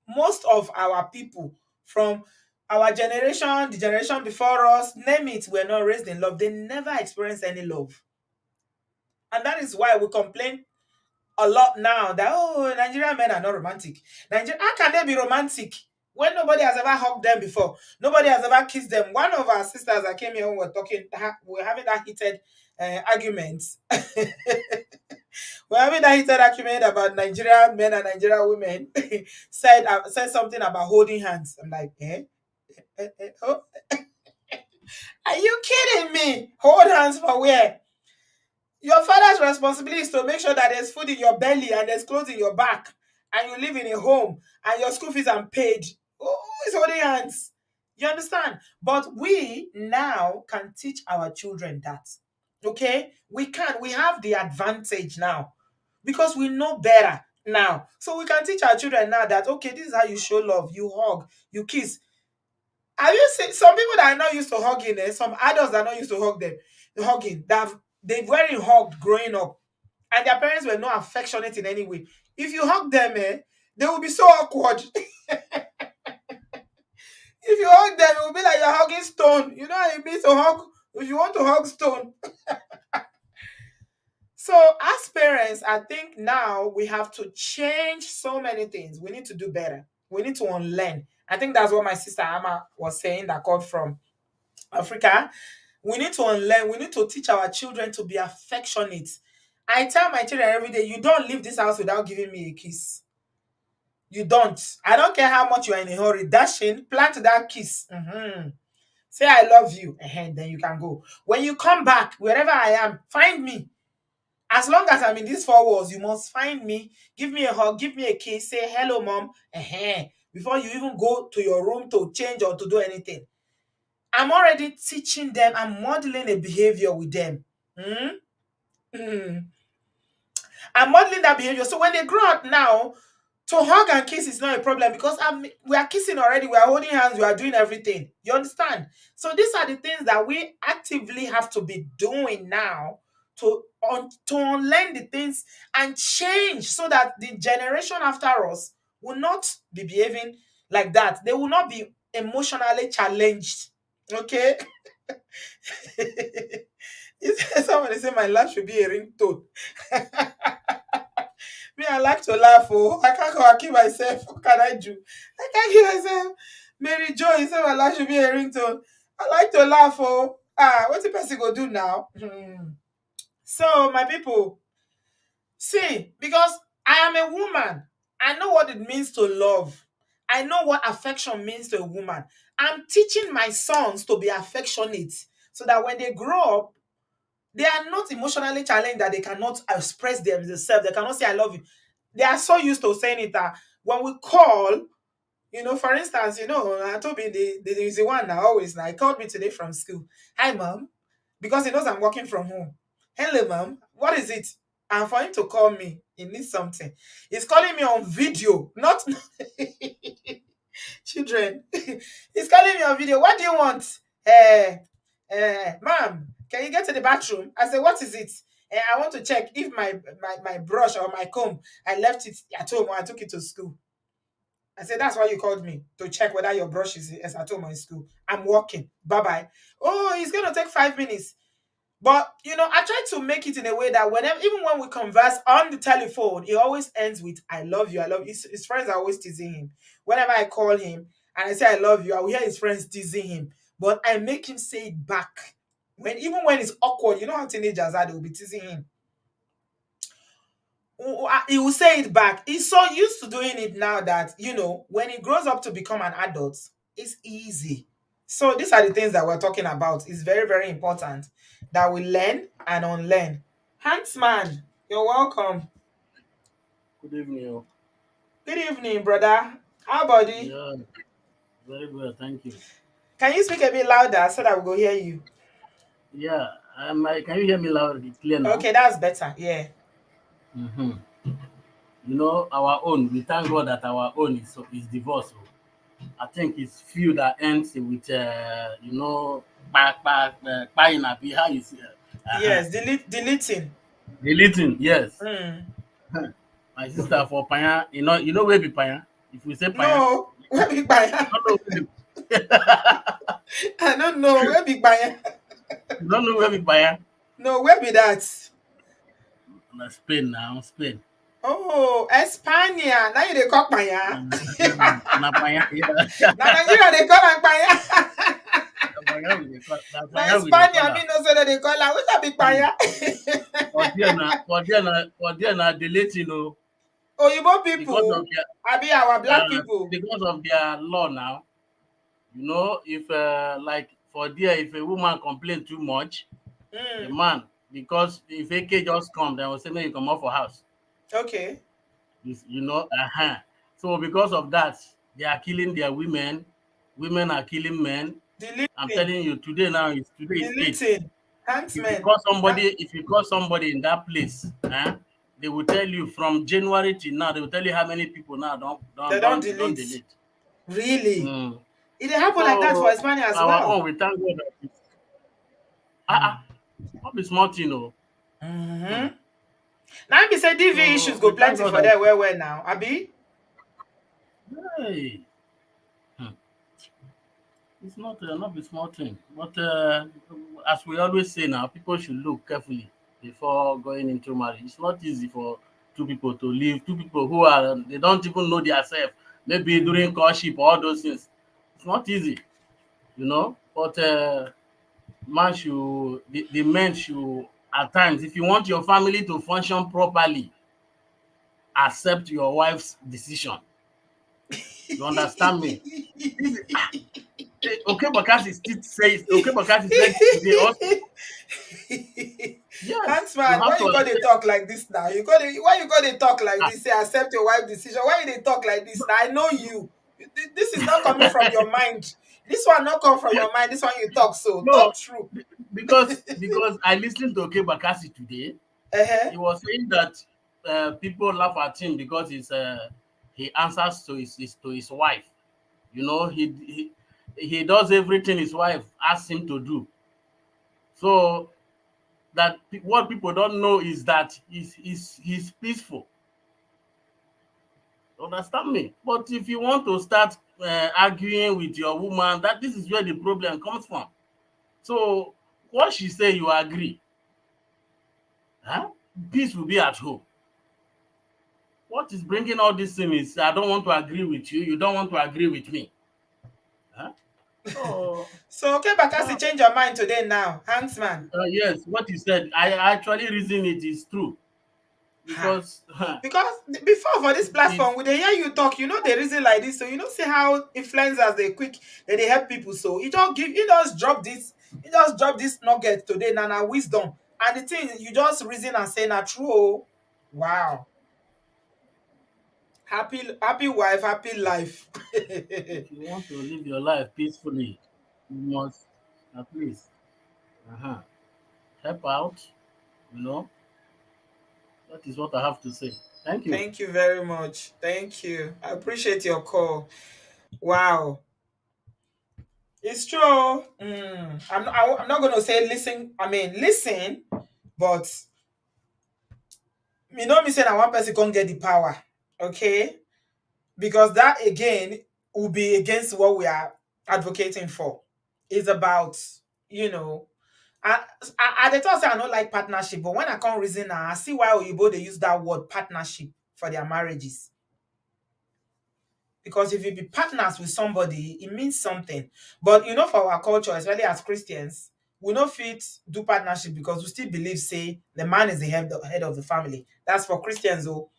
Most of our people from our generation, the generation before us, name it, were not raised in love. They never experienced any love. And that is why we complain a lot now that, oh, Nigerian men are not romantic. How can they be romantic when nobody has ever hugged them before? Nobody has ever kissed them. One of our sisters that came here, we were having that heated argument. We're having that heated argument about Nigerian men and Nigerian women. said something about holding hands. I'm like, oh, are you kidding me? Hold hands for where? Your father's responsibility is to make sure that there's food in your belly and there's clothes in your back, and you live in a home and your school fees are paid. Who is holding hands? You understand? But we now can teach our children that. Okay? We can. We have the advantage now because we know better now. So we can teach our children now that, okay, this is how you show love. You hug, you kiss. Have you seen some people that are not used to hugging? Some adults that are not used to hugging, they weren't hugged growing up, and their parents were not affectionate in any way. If you hug them, they will be so awkward. If you hug them, it will be like you're hugging stone. You know how it means to hug if you want to hug stone. So as parents, I think now we have to change so many things. We need to do better. We need to unlearn. I think that's what my sister Amma was saying, that called from Africa. We need to unlearn. We need to teach our children to be affectionate. I tell my children every day, you don't leave this house without giving me a kiss. You don't. I don't care how much you are in a hurry. Dash in, plant that kiss. Say I love you, and then you can go. When you come back, wherever I am, find me. As long as I'm in these four walls, you must find me. Give me a hug, give me a kiss. Say hello, mom. Before you even go to your room to change or to do anything. I'm already teaching them. I'm modeling a behavior with them. I'm modeling that behavior. So when they grow up now, to hug and kiss is not a problem because we are kissing already. We are holding hands. We are doing everything. You understand? So these are the things that we actively have to be doing now to unlearn the things and change so that the generation after us will not be behaving like that. They will not be emotionally challenged. Okay? Somebody say my laugh should be a ringtone. Me, I like to laugh. Oh, I can't keep myself. What can I do? I can't keep myself. Mary Joy said my laugh should be a ringtone. I like to laugh. Oh, what the person go do now? So, my people, see, because I am a woman, I know what it means to love. I know what affection means to a woman. I'm teaching my sons to be affectionate so that when they grow up, they are not emotionally challenged that they cannot express themselves. They cannot say, I love you. They are so used to saying it that when we call, for instance, I told you there is the one that always now. He called me today from school. Hi, mom, because he knows I'm working from home. Hello, mom. What is it? And for him to call me, he needs something. He's calling me on video, not children. He's calling me on video. What do you want? Ma'am, can you get to the bathroom? I said, what is it? I want to check if my brush or my comb, I left it at home or I took it to school. I said, that's why you called me, to check whether your brush is at home or in school. I'm working. Bye-bye. Oh, it's going to take 5 minutes. But, I try to make it in a way that whenever, even when we converse on the telephone, it always ends with, I love you, I love you. His friends are always teasing him. Whenever I call him and I say, I love you, I will hear his friends teasing him. But I make him say it back. Even when it's awkward, you know how teenagers are, they will be teasing him. He will say it back. He's so used to doing it now that, when he grows up to become an adult, it's easy. So these are the things that we're talking about. It's very, very important that we learn and unlearn. Huntsman, you're welcome. Good evening. Good evening, brother. How about you? Yeah, very well, thank you. Can you speak a bit louder so that we go hear you? Yeah, can you hear me loudly, clear now? Okay, that's better. Yeah. Mm-hmm. Our own. We thank God that our own is divorce. I think it's few that ends with buying a how you see Yes, deleting. deleting. Yes, Mm. my sister for paya. You know where be paya. If we say paya, No, where big buyer? you don't know where I don't know. Where big buyer? you don't know where be paya. No, where be that? Na Spain now, Spain. Oh, Espania. Now you dey call Panya. Na paya. Yeah. Now Nigeria they call am Panya. Na Na paya we dey call Espania am. me no say that they call am. Which a big Panya? For there na deleting Oyibo because of people. their Abi our black uh, people. because of their law now. If like for there, if a woman complain too much, the Mm, man, because if AK just come, they will say no, you come out for house. okay. So because of that, they are killing their women. Women are killing men. I'm Deleting. telling you, today is eight. Deleting. If you Huntsmen. call somebody, if you call somebody in that place, they will tell you from January till now. They will tell you how many people now They don't don't delete. delete. Really? Mm. It dey happen like that for So Espania as our well. own, we thank God that it's not be small thing, Hmm. Mm-hmm. Now be say DV issues So go we thank plenty God for that there where now. Abi? hey, hmm, it's not be small thing. But as we always say now, people should look carefully before going into marriage. It's not easy for two people to live. Two people who are they don't even know themselves. Maybe during courtship or all those things. It's not easy. But the men should at times, if you want your family to function properly, accept your wife's decision. You understand me? This is, okay, Bakasi still says okay, Bakasi said today also. Yes, you Huntsman, have why to you gonna accept. talk like this now? Why you gonna talk like Ah, this? Say accept your wife decision. Why you dey talk like this now? I know you. This is not coming from your mind. This one not come from your mind. This one you talk so. no, Talk true. because I listened to okay, Bakasi today. Uh-huh. He was saying that people laugh at him because he answers to his wife. He does everything his wife asks him to do. So what people don't know is that he's peaceful. Understand me? But if you want to start arguing with your woman, that this is where the problem comes from. So what she say, you agree, huh? Peace will be at home. What is bringing all this thing is I don't want to agree with you. You don't want to agree with me, huh? So So okay, uh, Bakasi change your mind today now. Huntsman. yes, what you said, I actually reason it is true. Ha. because Because before for this platform, it's we dey hear you talk, you know the reason like this. So you know see how influencers they help people. So you just drop this nugget today, na wisdom. And the thing you just reason and say na true. Oh. Wow. Happy wife, happy life. if you want to live your life peacefully, you must at least uh help out. You know, that is what I have to say. Thank you. Thank you very much. Thank you. I appreciate your call. Wow. It's true. I'm not going to say listen. I mean, listen, but you know me saying that one person can't get the power. Okay? Because that again will be against what we are advocating for. It's about, you know, I the thought say I don't like partnership, but when I come reason now, I see why Oyibo they use that word partnership for their marriages. Because if you be partners with somebody, it means something. But you know, for our culture, especially as Christians, we no fit do partnership because we still believe, say, the man is head of the family. That's for Christians, oh,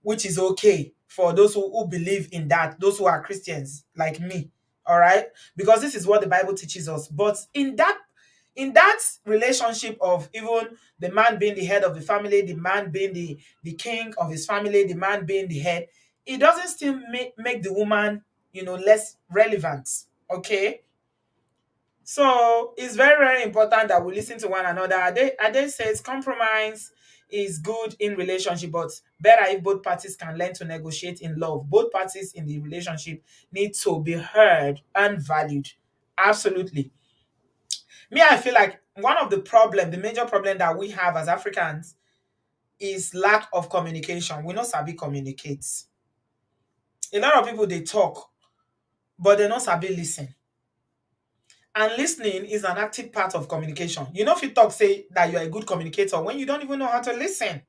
which is okay for those who believe in that, those who are Christians like me. All right, because this is what the Bible teaches us. But in that relationship of even the man being the head of the family, the man being the king of his family, the man being the head, it doesn't still make the woman, less relevant. Okay, so it's very, very important that we listen to one another. Ade says compromise is good in relationship, but better if both parties can learn to negotiate in love. Both parties in the relationship need to be heard and valued. Absolutely. Me, I feel like the major problem that we have as Africans is lack of communication. We not sabi communicate. A lot of people they talk, but they not sabi listen. And listening is an active part of communication. You know, if you talk, say that you're a good communicator when you don't even know how to listen.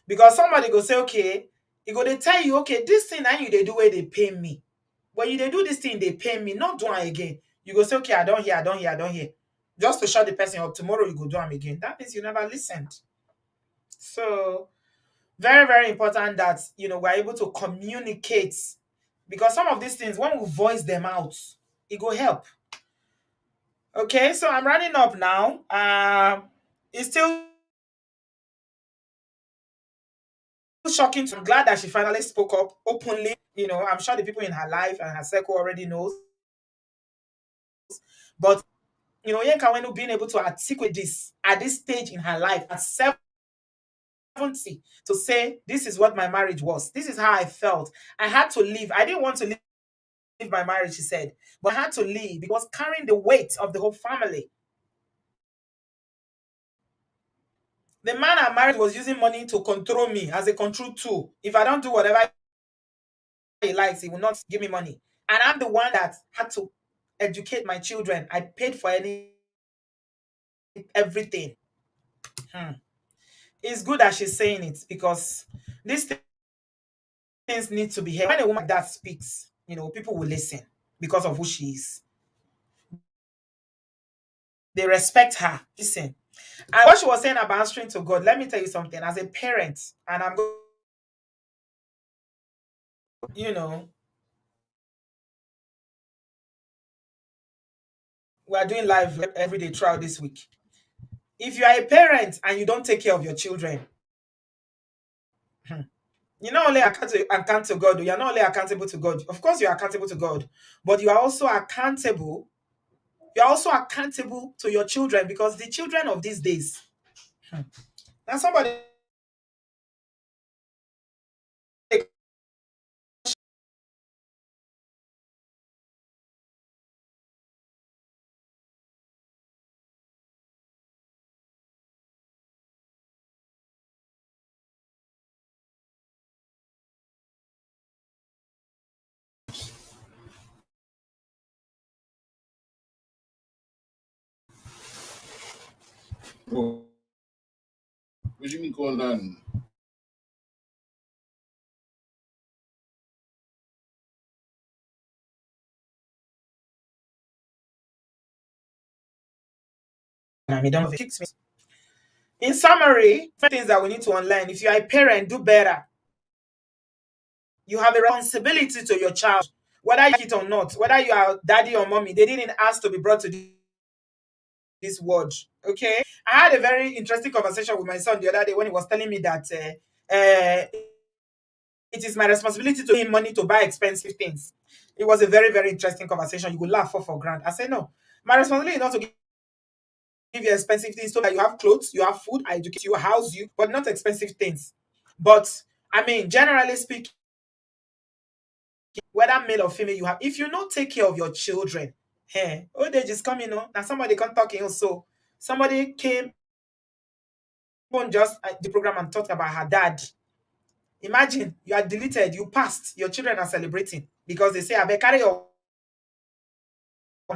Because somebody go say, okay, he go they tell you, okay, this thing and you they do where they pay me. When you they do this thing, they pay me, not do it again. You go say, okay, I don't hear, I don't hear, I don't hear. Just to shut the person up. Tomorrow you go do them again. That means you never listened. So very, very important that we're able to communicate. Because some of these things, when we voice them out, it go help. Okay, so I'm running up now. It's still shocking. I'm glad that she finally spoke up openly. I'm sure the people in her life and her circle already knows. But Onyeka Onwenu being able to articulate this at this stage in her life at 70 to say, this is what my marriage was. This is how I felt. I had to leave. I didn't want to leave my marriage, she said, but I had to leave because carrying the weight of the whole family. The man I married was using money to control me as a control tool. If I don't do whatever he likes, he will not give me money. And I'm the one that had to educate my children. I paid for everything. Hmm. It's good that she's saying it because these things need to be heard. When a woman like that speaks, people will listen because of who she is. They respect her. Listen. And what she was saying about answering to God, let me tell you something. As a parent, and I'm going, you know, we are doing live every day throughout this week. If you are a parent and you don't take care of your children, you're not only accountable to God, you're not only accountable to God. Of course, you're accountable to God, but you are also accountable. You're also accountable to your children because the children of these days. Now, somebody Oh, what you mean going down? I mean, don't fix me. In summary, things that we need to unlearn. If you are a parent, do better. You have a responsibility to your child, whether you like it or not, whether you are daddy or mommy. They didn't ask to be brought to this world. Okay. I had a very interesting conversation with my son the other day when he was telling me that it is my responsibility to give him money to buy expensive things. It was a very, very interesting conversation. You will laugh for grand. I said, no, my responsibility is not to give you expensive things so that you have clothes, you have food, I educate you, house you, but not expensive things. But I mean, generally speaking, whether male or female, you have, if you not take care of your children, hey, oh, they just come, now somebody come talking. So somebody came on just the program and talked about her dad. Imagine you are deleted, you passed, your children are celebrating because they say, I better carry your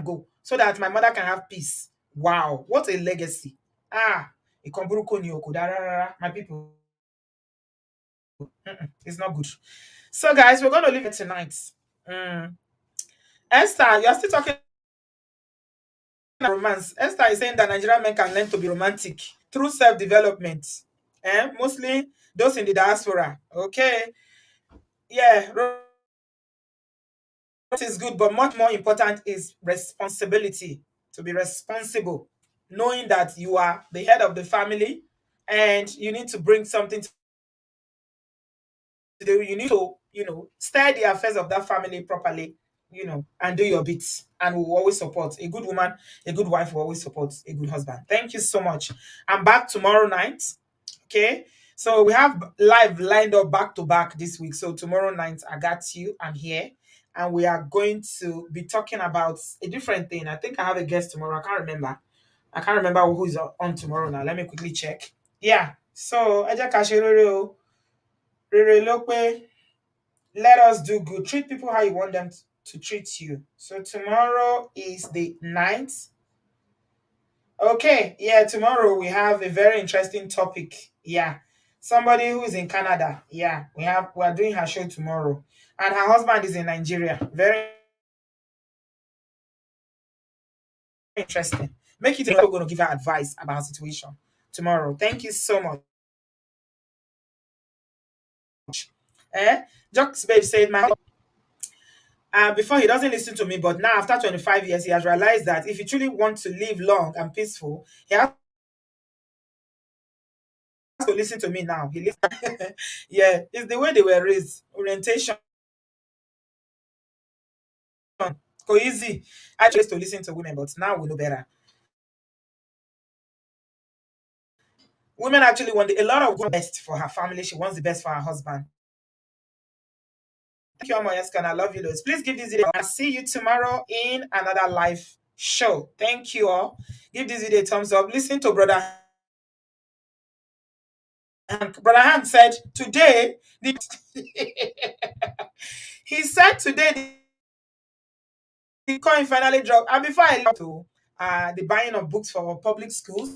go so that my mother can have peace. Wow, what a legacy. Ah, my people. It's not good. So, guys, we're going to leave it tonight. Mm. Esther, you're still talking about romance. Esther is saying that Nigerian men can learn to be romantic through self-development. Mostly those in the diaspora. Okay. Yeah, romance is good, but much more important is responsibility. To be responsible, knowing that you are the head of the family and you need to bring something to do. You need to, steer the affairs of that family properly, and do your bits. And we will always support a good woman, a good wife will always support a good husband. Thank you so much. I'm back tomorrow night. Okay. So we have live lined up back to back this week. So tomorrow night, I got you. I'm here. And we are going to be talking about a different thing. I think I have a guest tomorrow. I can't remember. Who is on tomorrow now. Let me quickly check. Yeah. So Eja Kashiroro, Rere Lope, let us do good. Treat people how you want them to treat you. So tomorrow is the 9th. Okay, yeah, tomorrow we have a very interesting topic. Yeah. Somebody who is in Canada. Yeah, we are doing her show tomorrow. And her husband is in Nigeria. Very interesting. Make it we're going to give her advice about her situation tomorrow. Thank you so much. Jokes Babe said my before he doesn't listen to me, but now after 25 years, he has realized that if he truly wants to live long and peaceful, he has to listen to me now. He listens. Yeah, it's the way they were raised, orientation, go easy. I used to listen to women, but now we know better. Women actually want a lot of the best for her family. She wants the best for her husband. Thank you, Amoyeskan. I love you, Lois. Please give this video. I'll see you tomorrow in another live show. Thank you all. Give this video a thumbs up. Listen to Brother Hank. Brother Hank said today, he said today the coin finally dropped. And before I love to the buying of books for public schools,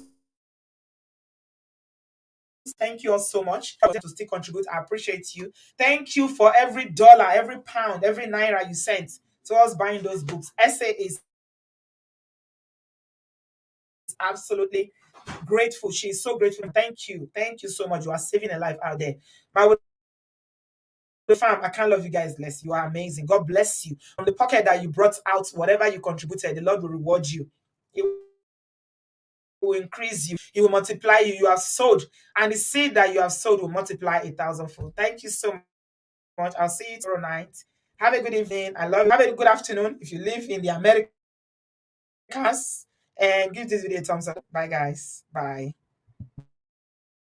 thank you all so much to still contribute. I appreciate you. Thank you for every dollar, every pound, every naira you sent to us buying those books. SA is absolutely grateful. She is so grateful. Thank you. Thank you so much. You are saving a life out there. My fam, I can't love you guys less. You are amazing. God bless you. From the pocket that you brought out, whatever you contributed, the Lord will reward you. He will increase you. He will multiply you. You have sowed, and the seed that you have sowed will multiply 1,000-fold. Thank you so much. I'll see you tomorrow night. Have a good evening. I love you. Have a good afternoon if you live in the Americas. And give this video a thumbs up. Bye, guys. Bye.